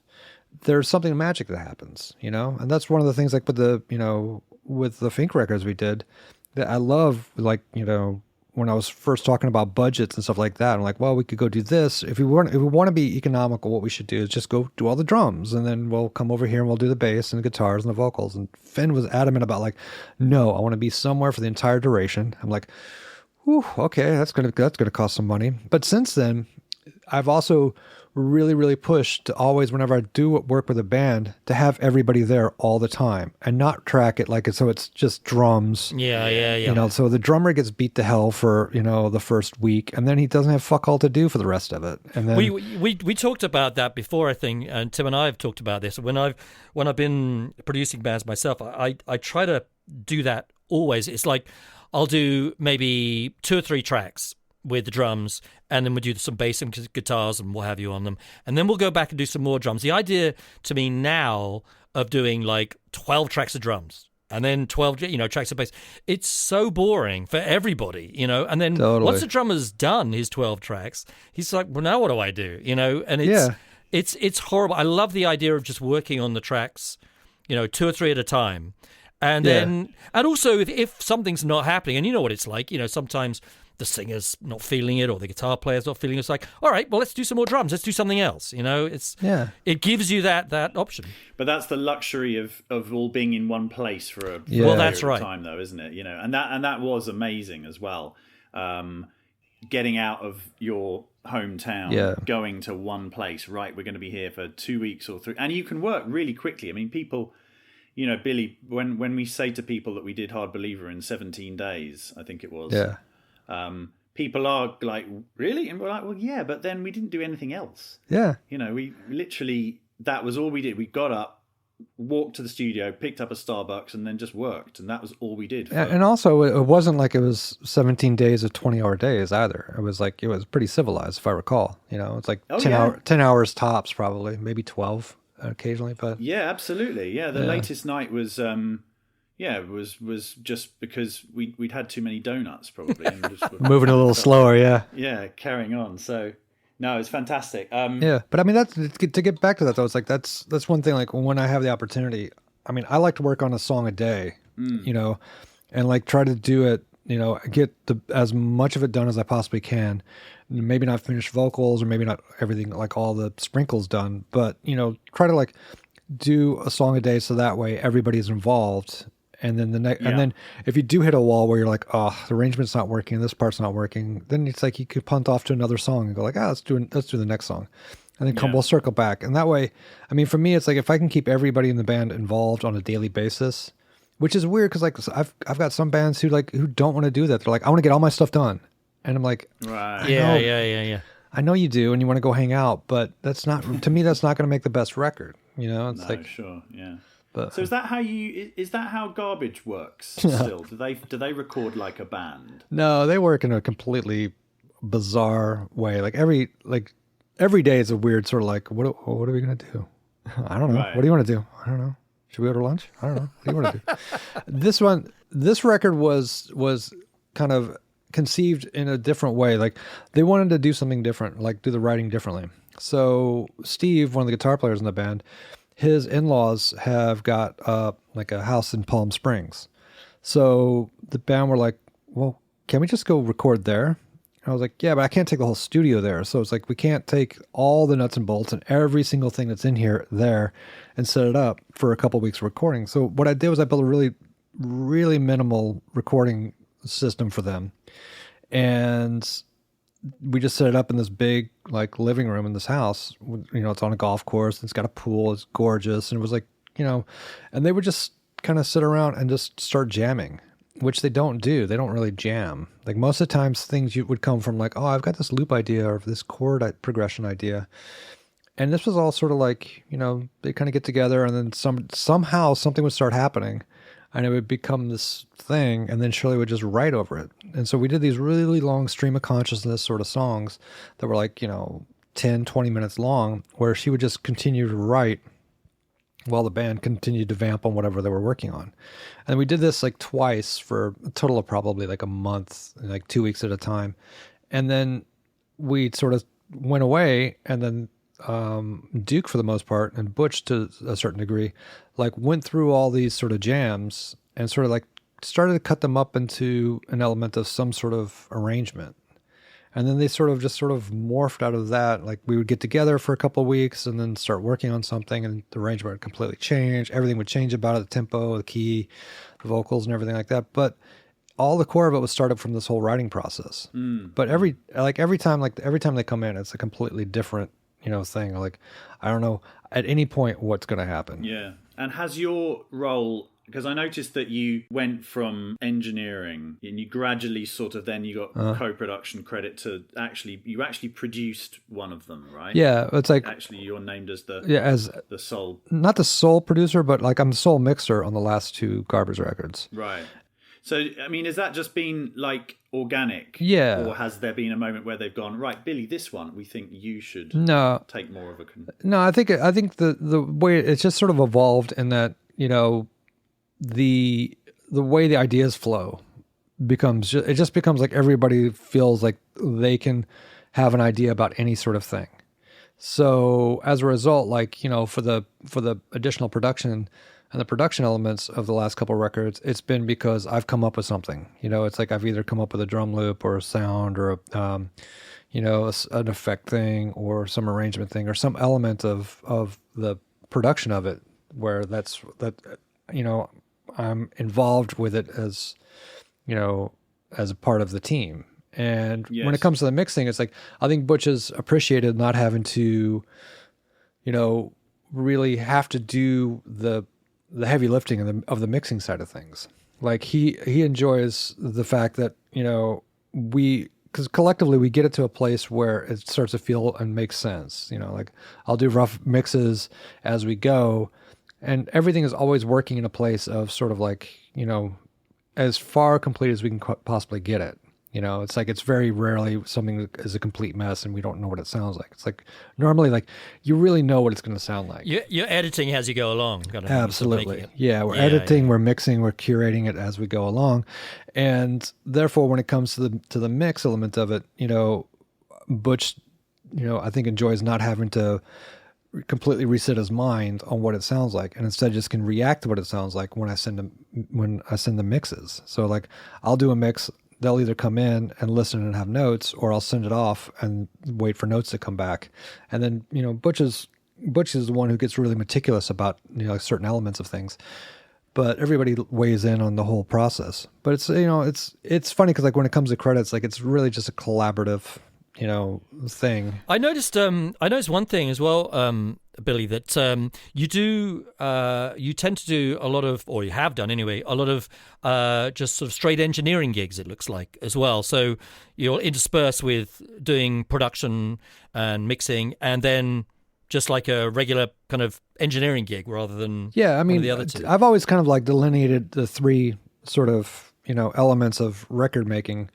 there's something magic that happens, and that's one of the things, like with the Fink records we did, that I love, like, when I was first talking about budgets and stuff like that, I'm like, well, we could go do this. If we want to be economical, what we should do is just go do all the drums, and then we'll come over here and we'll do the bass and the guitars and the vocals. And Finn was adamant about, like, no, I want to be somewhere for the entire duration. I'm like, whew, okay, that's gonna cost some money. But since then, I've also really, really pushed to always, whenever I do work with a band, to have everybody there all the time and not track it like so it's just drums. Yeah. So the drummer gets beat to hell for, the first week, and then he doesn't have fuck all to do for the rest of it. And then we talked about that before, I think, and Tim and I have talked about this. When I've been producing bands myself, I try to do that always. It's like I'll do maybe 2 or 3 tracks with the drums, and then we'll do some bass and guitars and what have you on them, and then we'll go back and do some more drums. The idea to me now of doing like 12 tracks of drums and then 12 tracks of bass, it's so boring for everybody, and then once the drummer's done his 12 tracks, he's like, well, now what do I do, and it's horrible. I love the idea of just working on the tracks, 2 or 3 at a time, and then and also if something's not happening, and you know what it's like, sometimes the singer's not feeling it or the guitar player's not feeling it. It's like, all right, well, let's do some more drums. Let's do something else. It gives you that option. But that's the luxury of all being in one place for a that's right. time, though, isn't it? And that was amazing as well. Getting out of your hometown, going to one place. Right, we're going to be here for 2 weeks or 3, and you can work really quickly. I mean, people, Billy, when we say to people that we did Hard Believer in 17 days, I think it was. Yeah. People are like, really? And we're like, well, yeah, but then we didn't do anything else. Yeah. We literally, that was all we did. We got up, walked to the studio, picked up a Starbucks, and then just worked. And that was all we did. And also, it wasn't like it was 17 days of 20-hour days either. It was like, it was pretty civilized, if I recall. It's like 10 hours tops, probably, maybe 12 occasionally. But yeah, absolutely. Yeah, the latest night was... was just because we'd had too many donuts, probably. And just moving a little slower, Yeah, carrying on. So, no, it's fantastic. But I mean, that's to get back to that, though. It's like that's one thing. Like when I have the opportunity, I mean, I like to work on a song a day, and like try to do it, get as much of it done as I possibly can. Maybe not finish vocals, or maybe not everything, like all the sprinkles done, but try to like do a song a day, so that way everybody's involved. And then and then if you do hit a wall where you're like, oh, the arrangement's not working, this part's not working, then it's like you could punt off to another song and go like, let's do the next song, and then we'll circle back. And that way, I mean, for me, it's like if I can keep everybody in the band involved on a daily basis, which is weird because like I've got some bands who don't want to do that. They're like, I want to get all my stuff done, and I'm like, right, yeah. I know you do, and you want to go hang out, but that's not, to me, that's not going to make the best record. It's like, sure, yeah. But, so is that how Garbage works still? Do they record like a band? No, they work in a completely bizarre way. Like every day is a weird sort of like, what are we gonna do? I don't know. Right. What do you want to do? I don't know. Should we order lunch? I don't know. What do you want to do? This record was kind of conceived in a different way. Like they wanted to do something different, like do the writing differently. So Steve, one of the guitar players in the band, his in-laws have got like a house in Palm Springs. So the band were like, well, can we just go record there? I was like, yeah, but I can't take the whole studio there. So it's like, we can't take all the nuts and bolts and every single thing that's in here there and set it up for a couple of weeks of recording. So what I did was I built a really, really minimal recording system for them. And we just set it up in this big like living room in this house. You know, it's on a golf course. It's got a pool. It's gorgeous. And it was like, you know, and they would just kind of sit around and just start jamming, which they don't do. They don't really jam. Like most of the times things would come from like, oh, I've got this loop idea or this chord progression idea. And this was all sort of like, you know, they kind of get together and then somehow something would start happening and it would become this thing. And then Shirley would just write over it. And so we did these really long stream of consciousness sort of songs that were like, you know, 10, 20 minutes long, where she would just continue to write while the band continued to vamp on whatever they were working on. And we did this like twice for a total of probably like a month, like 2 weeks at a time. And then we sort of went away, and then Duke for the most part, and Butch to a certain degree, like went through all these sort of jams and sort of like started to cut them up into an element of some sort of arrangement. And then they sort of morphed out of that. Like we would get together for a couple of weeks and then start working on something, and the arrangement would completely change. Everything would change about it, the tempo, the key, the vocals and everything like that. But all the core of it was started from this whole writing process. But every time they come in, it's a completely different, you know, thing. Like, I don't know at any point what's going to happen. Yeah. And has your role, because I noticed that you went from engineering and you gradually sort of then you got co-production credit to you actually produced one of them, right? Yeah, it's like actually you're named as the sole, not the sole producer, but like I'm the sole mixer on the last two Garbage records. Right. So I mean, has that just been like organic? Yeah. Or has there been a moment where they've gone, right, Billy, this one we think you should take more of a No, I think the way it's just sort of evolved in that, you know, the way the ideas flow becomes like everybody feels like they can have an idea about any sort of thing. So as a result, like, you know, for the additional production and the production elements of the last couple of records, it's been because I've come up with something. You know, it's like I've either come up with a drum loop or a sound or you know, an effect thing or some arrangement thing or some element of the production of it where you know, I'm involved with it as, you know, as a part of the team. And when it comes to the mixing, it's like, I think Butch has appreciated not having to, you know, really have to do the heavy lifting of the mixing side of things. Like he enjoys the fact that, you know, because collectively we get it to a place where it starts to feel and make sense. You know, like I'll do rough mixes as we go, and everything is always working in a place of sort of like, you know, as far complete as we can possibly get it. You know, it's like it's very rarely something that is a complete mess and we don't know what it sounds like. It's like normally like you really know what it's going to sound like. You're editing as you go along. Absolutely. Yeah, we're editing, we're mixing, we're curating it as we go along. And therefore, when it comes to the mix element of it, you know, Butch, you know, I think enjoys not having to completely reset his mind on what it sounds like, and instead just can react to what it sounds like when I send the mixes. So like I'll do a mix, they'll either come in and listen and have notes, or I'll send it off and wait for notes to come back. And then, you know, Butch is the one who gets really meticulous about, you know, like certain elements of things, but everybody weighs in on the whole process. But it's, you know, it's funny because like when it comes to credits, like it's really just a collaborative, you know, thing. I noticed one thing as well, Billy, that you tend to do a lot of, or you have done anyway, a lot of just sort of straight engineering gigs, it looks like, as well. So you'll intersperse with doing production and mixing, and then just like a regular kind of engineering gig rather than I mean, the other two. I've always kind of like delineated the three sort of, you know, elements of record making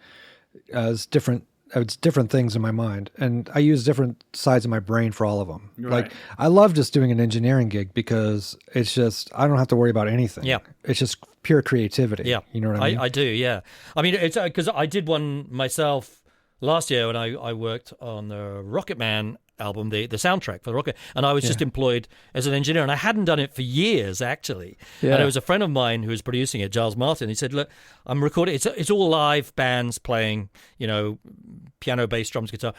as different. It's different things in my mind, and I use different sides of my brain for all of them. Right. Like I love just doing an engineering gig because it's just, I don't have to worry about anything. Yeah. It's just pure creativity. Yeah. You know what I mean? I do. Yeah. I mean, it's because I did one myself last year when I worked on the Rocket Man album, the soundtrack for the Rocket, and I was just employed as an engineer, and I hadn't done it for years actually. And there was a friend of mine who was producing it, Giles Martin. He said, "Look, I'm recording. It's all live bands playing, piano, bass, drums, guitar."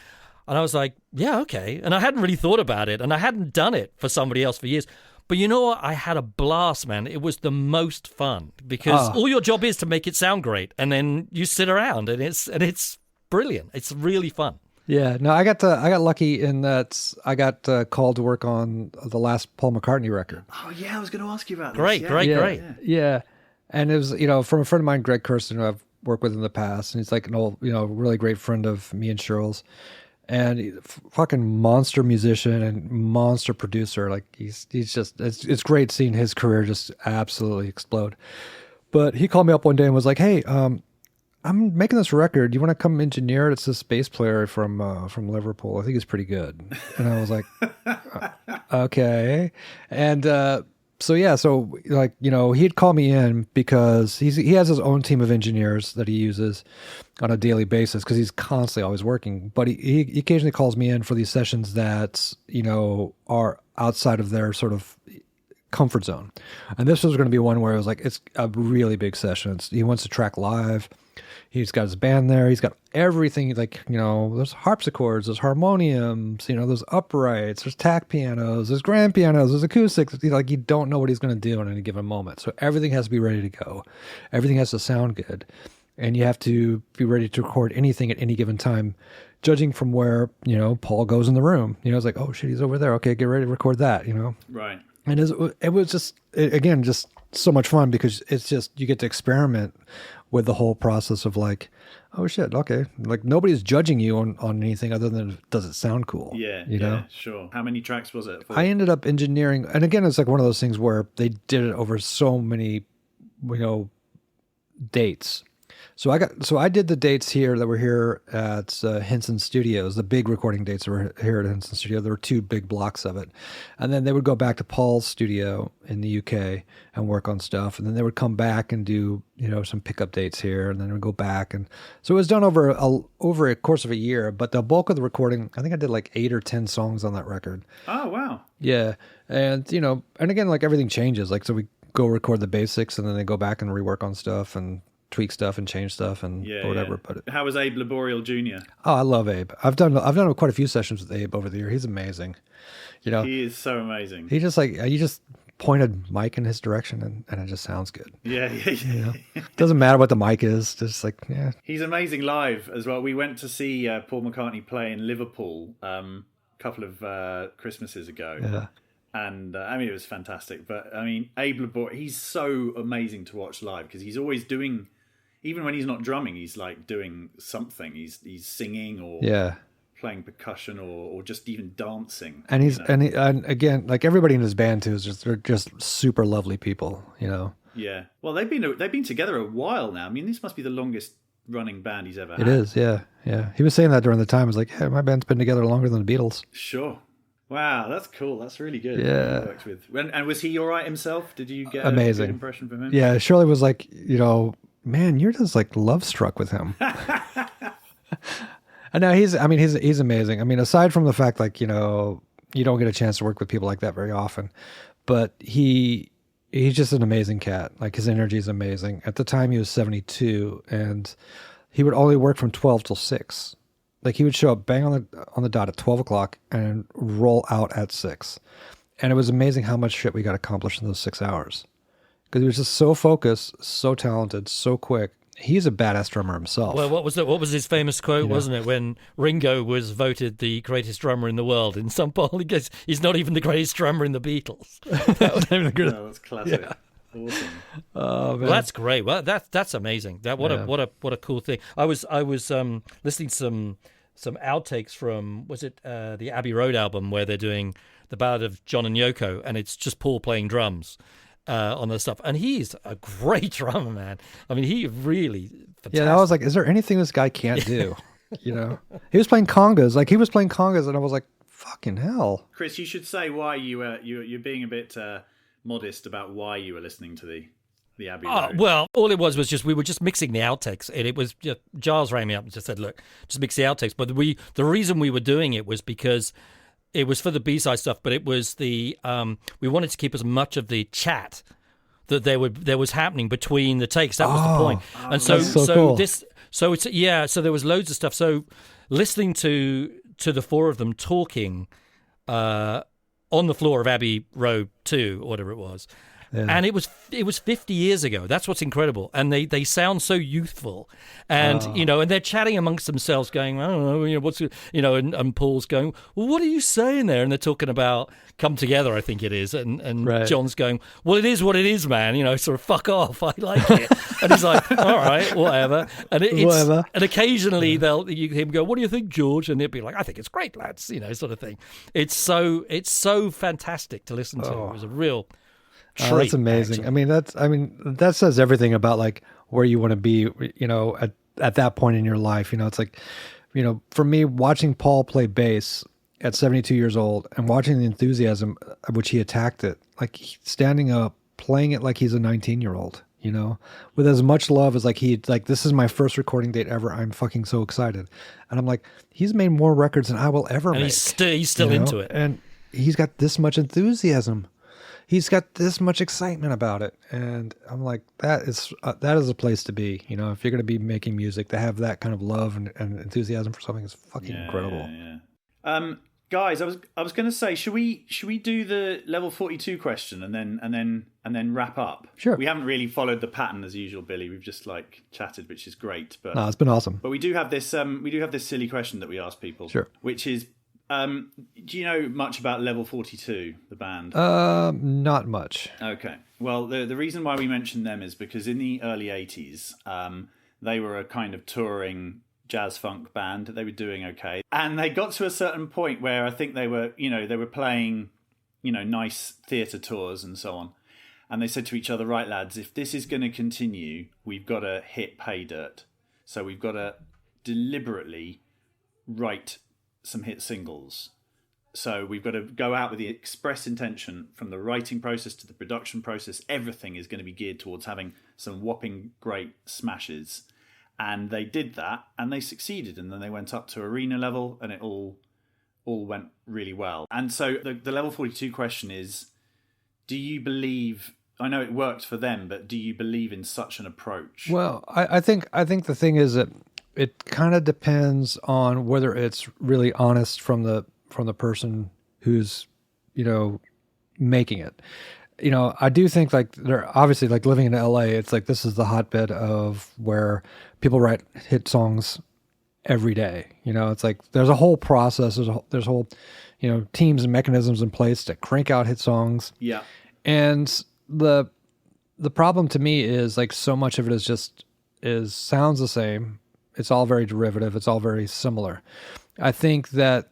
And I was like, "Yeah, okay." And I hadn't really thought about it, and I hadn't done it for somebody else for years. But you know what? I had a blast, man. It was the most fun because all your job is to make it sound great, and then you sit around, and it's brilliant. It's really fun. Yeah, no, I got lucky in that I got called to work on the last Paul McCartney record. Oh yeah, I was going to ask you about this. Great. Yeah, and it was from a friend of mine, Greg Kirsten, who I've worked with in the past, and he's like an old, really great friend of me and Cheryl's. And he's a fucking monster musician and monster producer. Like he's just, it's great seeing his career just absolutely explode. But he called me up one day and was like, "Hey, I'm making this record. You want to come engineer it? It's this bass player from Liverpool. I think he's pretty good." And I was like, "Okay." And he had called me in because he has his own team of engineers that he uses on a daily basis because he's constantly always working. But he occasionally calls me in for these sessions that, are outside of their sort of comfort zone. And this was going to be one where it was like, it's a really big session. He wants to track live. He's got his band there. He's got everything, there's harpsichords, there's harmoniums, there's uprights, there's tack pianos, there's grand pianos, there's acoustics. You don't know what he's going to do in any given moment. So everything has to be ready to go. Everything has to sound good. And you have to be ready to record anything at any given time, judging from where, Paul goes in the room. It's like, oh shit, he's over there. Okay, get ready to record that, Right. And it was just, again, just so much fun because it's just, you get to experiment with the whole process of like, oh shit, okay. Like nobody's judging you on anything other than does it sound cool? Yeah, sure. How many tracks was it? I ended up engineering, and again, it's like one of those things where they did it over so many, dates. So I did the dates here that were here at Henson Studios, the big recording dates that were here at Henson Studio. There were 2 big blocks of it. And then they would go back to Paul's studio in the UK and work on stuff. And then they would come back and do, some pickup dates here. And then they would go back. And so it was done over a course of a year. But the bulk of the recording, I think I did like 8 or 10 songs on that record. Oh, wow. Yeah. And, and again, like everything changes. Like, so we go record the basics and then they go back and rework on stuff and tweak stuff and change stuff and whatever. Yeah. But how was Abe Laboriel Jr.? Oh, I love Abe. I've done quite a few sessions with Abe over the year. He's amazing. He is so amazing. He just you just pointed mic in his direction and it just sounds good. Yeah. Doesn't matter what the mic is. Just He's amazing live as well. We went to see Paul McCartney play in Liverpool a couple of Christmases ago. Yeah. And it was fantastic. But Abe Laboriel, he's so amazing to watch live because he's always doing. Even when he's not drumming, he's like doing something. He's singing or playing percussion or just even dancing. And and again, like everybody in his band too they're just super lovely people, Yeah. Well, they've been together a while now. This must be the longest running band he's ever had. It is, yeah. He was saying that during the time. He was like, "Yeah, my band's been together longer than the Beatles." Sure. Wow, that's cool. That's really good. Yeah. Worked with. And was he all right himself? Did you get amazing a good impression from him? Yeah, Shirley was like, man, you're just like love struck with him. And now he's amazing. Aside from the fact you don't get a chance to work with people like that very often, but he's just an amazing cat. Like his energy is amazing. At the time he was 72 and he would only work from 12 till 6. Like he would show up bang on the dot at 12 o'clock and roll out at 6. And it was amazing how much shit we got accomplished in those 6 hours. Because he was just so focused, so talented, so quick. He's a badass drummer himself. Well, what was his famous quote, wasn't it? When Ringo was voted the greatest drummer in the world in some poll, he goes, he's not even the greatest drummer in the Beatles. That's classic. Yeah. Awesome. Oh, man. Well, that's great. Well, that's amazing. What a cool thing. I was listening to some outtakes from the Abbey Road album where they're doing the Ballad of John and Yoko, and it's just Paul playing drums. On the stuff, and he's a great drummer, man. He really fantastic. Yeah, I was like, is there anything this guy can't do? He was playing congas, and I was like, fucking hell. Chris, you should say why you're being a bit modest about why you were listening to the Abbey Road. Well, all it was just we were just mixing the outtakes, and it was just, Giles rang me up and just said, look, just mix the outtakes. But the reason we were doing it was because for the B-side stuff, but it was the we wanted to keep as much of the chat that there was happening between the takes. That was the point. And so cool. so there was loads of stuff. So listening to the four of them talking on the floor of Abbey Road 2 or whatever it was. Yeah. And it was 50 years ago. That's what's incredible. And they sound so youthful. And, and they're chatting amongst themselves going, I don't know, what's, and Paul's going, well, what are you saying there? And they're talking about Come Together, I think it is. And right. John's going, well, it is what it is, man. Sort of fuck off. I like it. And he's like, all right, whatever. And whatever. And occasionally you hear him go, what do you think, George? And they'll be like, I think it's great, lads, sort of thing. It's so fantastic to listen to. It was a real... that's amazing. Actually. That says everything about like where you want to be, at that point in your life. It's like, for me, watching Paul play bass at 72 years old and watching the enthusiasm of which he attacked it, like standing up, playing it like he's a 19-year-old, with as much love as this is my first recording date ever. I'm fucking so excited. And I'm like, he's made more records than I will ever make. He's still into it. And he's got this much enthusiasm. He's got this much excitement about it, and I'm like, that is a place to be. If you're going to be making music, to have that kind of love and enthusiasm for something is fucking incredible. Yeah. Guys, I was going to say, should we do the level 42 question and then wrap up? Sure. We haven't really followed the pattern as usual, Billy. We've just chatted, which is great. But no, it's been awesome. But we do have this silly question that we ask people. Sure. Which is. Do you know much about Level 42, the band? Not much. Okay. Well, the reason why we mentioned them is because in the early 80s, they were a kind of touring jazz funk band. They were doing okay. And they got to a certain point where I think they were playing, nice theatre tours and so on. And they said to each other, right, lads, if this is going to continue, we've got to hit pay dirt. So we've got to deliberately write some hit singles. So we've got to go out with the express intention from the writing process to the production process. Everything is going to be geared towards having some whopping great smashes. And they did that and they succeeded. And then they went up to arena level and it all went really well. And so the level 42 question is, do you believe, I know it worked for them, but do you believe in such an approach? Well, I think the thing is that it kind of depends on whether it's really honest from the person who's, making it. I do think they're obviously living in LA. It's like this is the hotbed of where people write hit songs every day. It's like there's a whole process. There's whole, teams and mechanisms in place to crank out hit songs. Yeah. And the problem to me is so much of it sounds the same. It's all very derivative. It's all very similar. I think that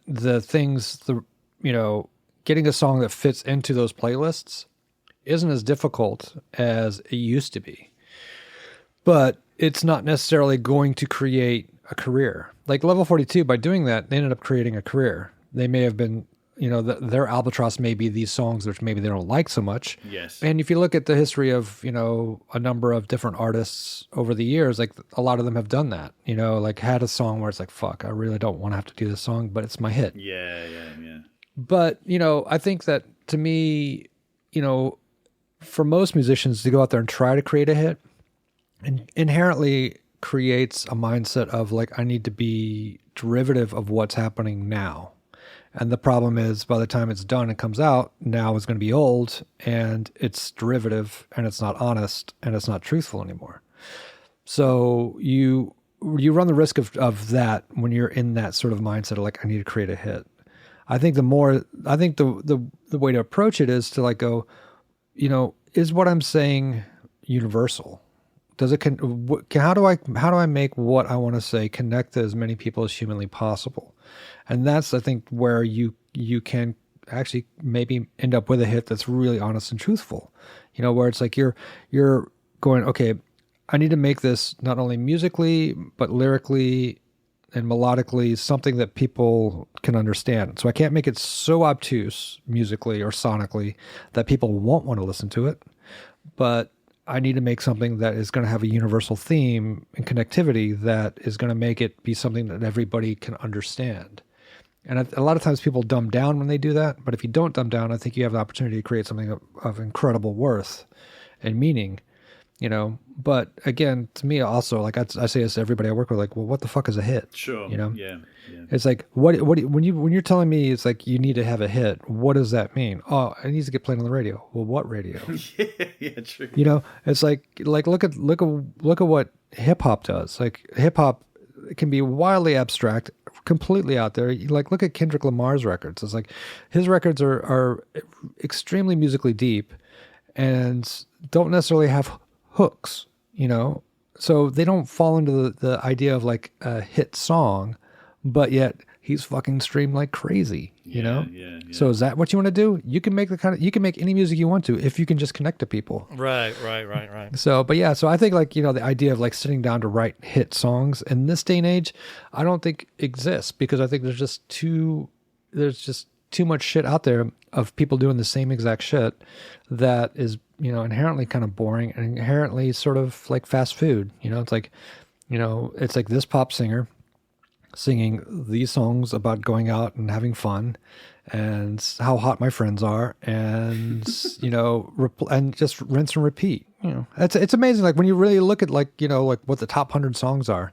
getting a song that fits into those playlists isn't as difficult as it used to be. But it's not necessarily going to create a career. Like Level 42, by doing that, they ended up creating a career. They may have been, their albatross may be these songs which maybe they don't like so much. Yes. And if you look at the history of, a number of different artists over the years, a lot of them have done that, had a song where it's like, fuck, I really don't want to have to do this song, but it's my hit. Yeah. But, I think that to me, for most musicians to go out there and try to create a hit inherently creates a mindset of I need to be derivative of what's happening now. And the problem is by the time it's done and comes out, now it's going to be old and it's derivative and it's not honest and it's not truthful anymore. So you run the risk of that when you're in that sort of mindset of I need to create a hit. I think the way to approach it is to go, is what I'm saying universal? How do I make what I want to say connect to as many people as humanly possible? And that's, I think, where you can actually maybe end up with a hit that's really honest and truthful. Where it's you're going, okay, I need to make this not only musically, but lyrically and melodically something that people can understand. So I can't make it so obtuse musically or sonically that people won't want to listen to it, but I need to make something that is going to have a universal theme and connectivity that is going to make it be something that everybody can understand. And a lot of times people dumb down when they do that. But if you don't dumb down, I think you have the opportunity to create something of incredible worth and meaning, But again, to me also, like I say this to everybody I work with, like, well, what the fuck is a hit? Sure. Yeah. It's like, when you're telling me it's like you need to have a hit, what does that mean? Oh, it needs to get played on the radio. Well, what radio? Yeah, true. It's like look at what hip hop does. Like hip hop can be wildly abstract, completely out there. Like look at Kendrick Lamar's records. It's like his records are extremely musically deep and don't necessarily have hooks, so they don't fall into the idea of like a hit song, but yet he's fucking streamed like crazy, Yeah. So is that what you want to do? You can make you can make any music you want to if you can just connect to people. Right. So, but yeah, so I think like, the idea of like sitting down to write hit songs in this day and age, I don't think exists because I think there's just too much shit out there of people doing the same exact shit that is, inherently kind of boring and inherently sort of like fast food. It's like, it's like this pop singer singing these songs about going out and having fun and how hot my friends are and, and just rinse and repeat. It's amazing. Like when you really look at like, like what the top 100 songs are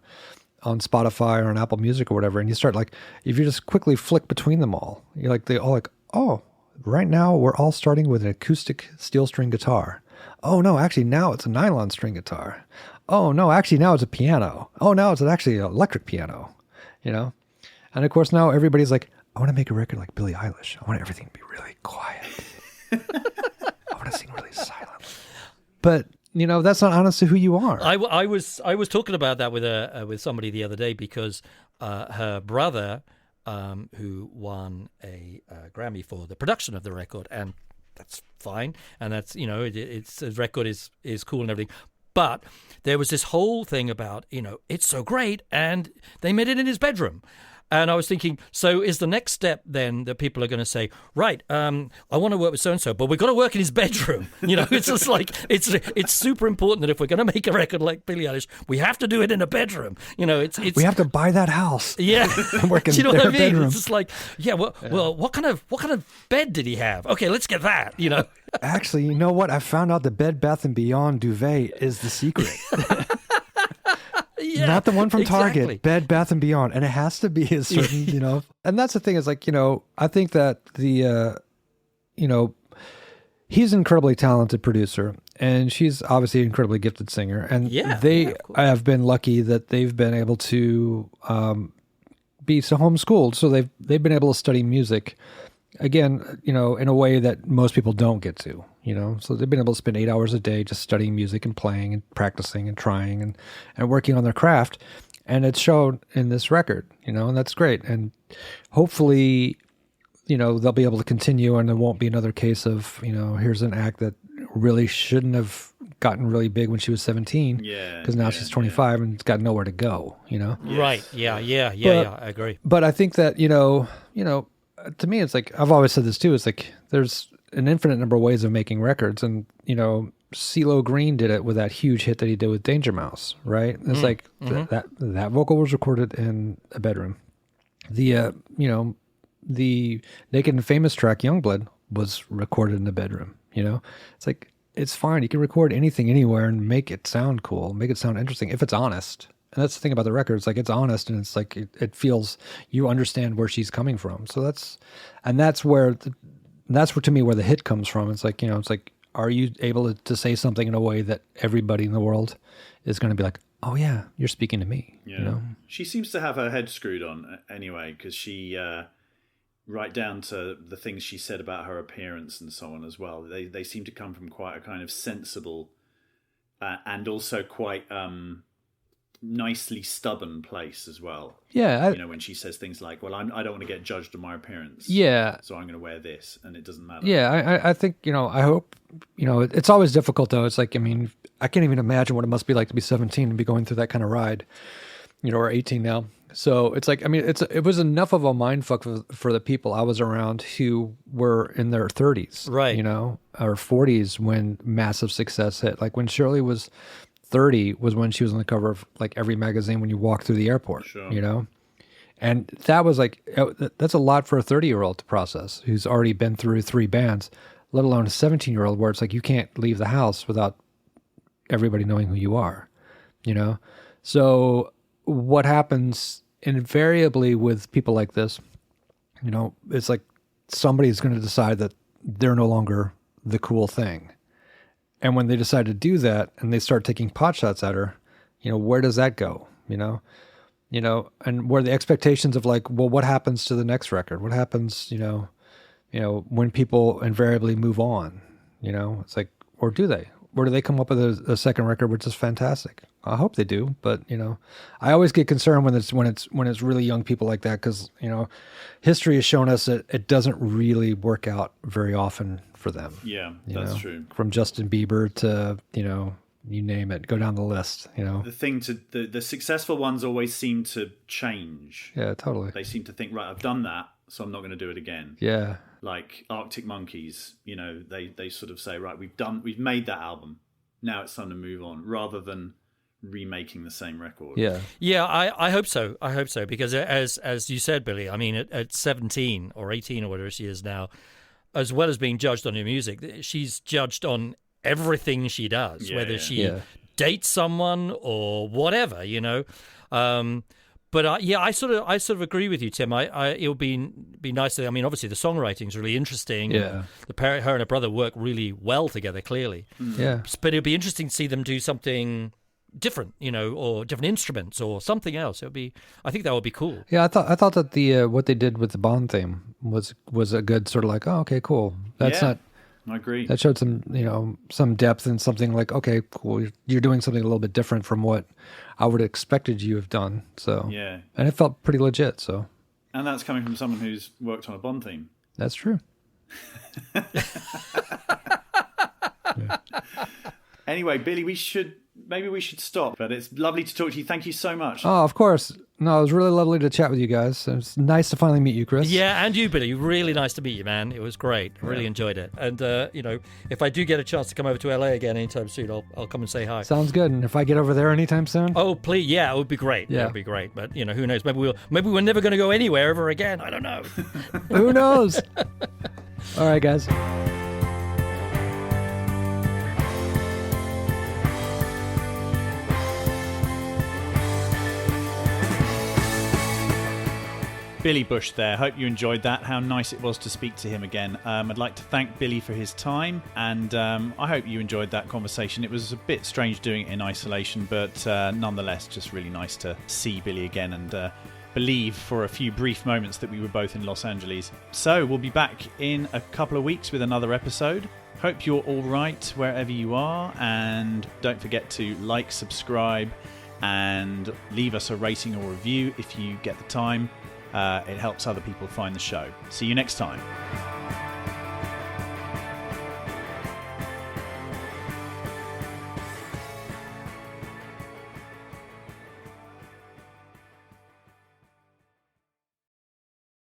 on Spotify or on Apple Music or whatever, and you start like, if you just quickly flick between them all, you're like, they all like, oh, right now we're all starting with an acoustic steel string guitar. Oh no, actually now it's a nylon string guitar. Oh no, actually now it's a piano. Oh, now it's actually an electric piano, And of course now everybody's like, I want to make a record like Billie Eilish. I want everything to be really quiet. I want to sing really silently. But that's not honest to who you are. I was talking about that with somebody the other day because her brother, who won a Grammy for the production of the record, and that's fine, and that's it's the record is cool and everything, but there was this whole thing about it's so great, and they made it in his bedroom. And I was thinking, so is the next step then that people are going to say, right, I want to work with so-and-so, but we've got to work in his bedroom. It's just like, it's super important that if we're going to make a record like Billie Eilish, we have to do it in a bedroom. It's we have to buy that house. Yeah. Work in Do you know what I mean? bedroom. It's just like, well, what kind of bed did he have? Okay, let's get that, Actually, you know what? I found out the Bed Bath & Beyond duvet is the secret. Yeah, not the one from exactly. Target, Bed Bath & Beyond. And it has to be a certain, And that's the thing is like, I think that he's an incredibly talented producer and she's obviously an incredibly gifted singer. And they have been lucky that they've been able to be so homeschooled. So they've been able to study music, again, in a way that most people don't get to. So they've been able to spend 8 hours a day just studying music and playing and practicing and trying and working on their craft. And it's shown in this record, and that's great. And hopefully, they'll be able to continue and there won't be another case of, here's an act that really shouldn't have gotten really big when she was 17. Yeah. Because now she's 25 and it's got nowhere to go, Yes. Right. Yeah. I agree. But I think that, to me, it's like, I've always said this too, it's like, there's an infinite number of ways of making records. And, CeeLo Green did it with that huge hit that he did with Danger Mouse, right? It's like that vocal was recorded in a bedroom. The Naked and Famous track, Youngblood, was recorded in a bedroom, It's like, it's fine. You can record anything anywhere and make it sound cool, make it sound interesting if it's honest. And that's the thing about the record. It's like, it's honest and it's like, it feels, you understand where she's coming from. So that's where to me where the hit comes from. It's like, it's like, are you able to say something in a way that everybody in the world is going to be like, oh yeah, you're speaking to me. Yeah. She seems to have her head screwed on anyway, because she, right down to the things she said about her appearance and so on as well. They seem to come from quite a kind of sensible and also quite nicely stubborn place as well. Yeah. When she says things like, well, I don't want to get judged on my appearance. Yeah. So I'm going to wear this and it doesn't matter. Yeah. I think, I hope, it's always difficult though. It's like, I can't even imagine what it must be like to be 17 and be going through that kind of ride, or 18 now. So it's like, it was enough of a mind fuck for the people I was around who were in their 30s, right? Or 40s when massive success hit. Like when Shirley was 30 was when she was on the cover of like every magazine when you walk through the airport, Sure. And that was like, that's a lot for a 30-year-old to process who's already been through 3 bands, let alone a 17-year-old where it's like you can't leave the house without everybody knowing who you are, you know? So what happens invariably with people like this, you know, it's like somebody's going to decide that they're no longer the cool thing. And when they decide to do that and they start taking pot shots at her, you know, where does that go, you know? And where the expectations of like, well, what happens to the next record? What happens, you know, when people invariably move on, you know, it's like, or do they? Or do they come up with a second record, which is fantastic? I hope they do, but you know, I always get concerned when it's really young people like that, because you know, history has shown us that it doesn't really work out very often for them. Yeah, that's true. From Justin Bieber to, you know, you name it, go down the list, you know. The successful ones always seem to change. Yeah, totally. They seem to think, right, I've done that, so I'm not going to do it again. Yeah. Like Arctic Monkeys, you know, they sort of say, right, we've made that album, now it's time to move on, rather than remaking the same record. Yeah, I hope so. I hope so, because as you said, Billy, I mean, at 17 or 18 or whatever she is now, as well as being judged on her music, she's judged on everything she does, whether she dates someone or whatever, you know. But I sort of agree with you, Tim. It would be nice to. I mean, obviously the songwriting's really interesting. Yeah, her and her brother work really well together, clearly. Yeah, but it'd be interesting to see them do something different, you know, or different instruments or something else. I think that would be cool. Yeah, I thought that the what they did with the Bond theme was a good sort of like, oh, okay, cool. That's not. I agree. That showed some, you know, some depth and something like, okay, cool. You're doing something a little bit different from what I would have expected you have done. So yeah, and it felt pretty legit. So, and that's coming from someone who's worked on a Bond theme. That's true. Anyway, Billy, maybe we should stop. But it's lovely to talk to you. Thank you so much. Oh, of course. No, it was really lovely to chat with you guys. It was nice to finally meet you, Chris. Yeah, and you, Billy. Really nice to meet you, man. It was great. I really enjoyed it. And, you know, if I do get a chance to come over to LA again anytime soon, I'll come and say hi. Sounds good. And if I get over there anytime soon? Oh, please. Yeah, it would be great. Yeah. It would be great. But, you know, who knows? Maybe we're never going to go anywhere ever again. I don't know. Who knows? All right, guys. Billy Bush there. Hope you enjoyed that. How nice it was to speak to him again. I'd like to thank Billy for his time, and I hope you enjoyed that conversation. It was a bit strange doing it in isolation, but nonetheless, just really nice to see Billy again and believe for a few brief moments that we were both in Los Angeles. So we'll be back in a couple of weeks with another episode. Hope you're all right wherever you are, and don't forget to like, subscribe, and leave us a rating or review if you get the time. It helps other people find the show. See you next time.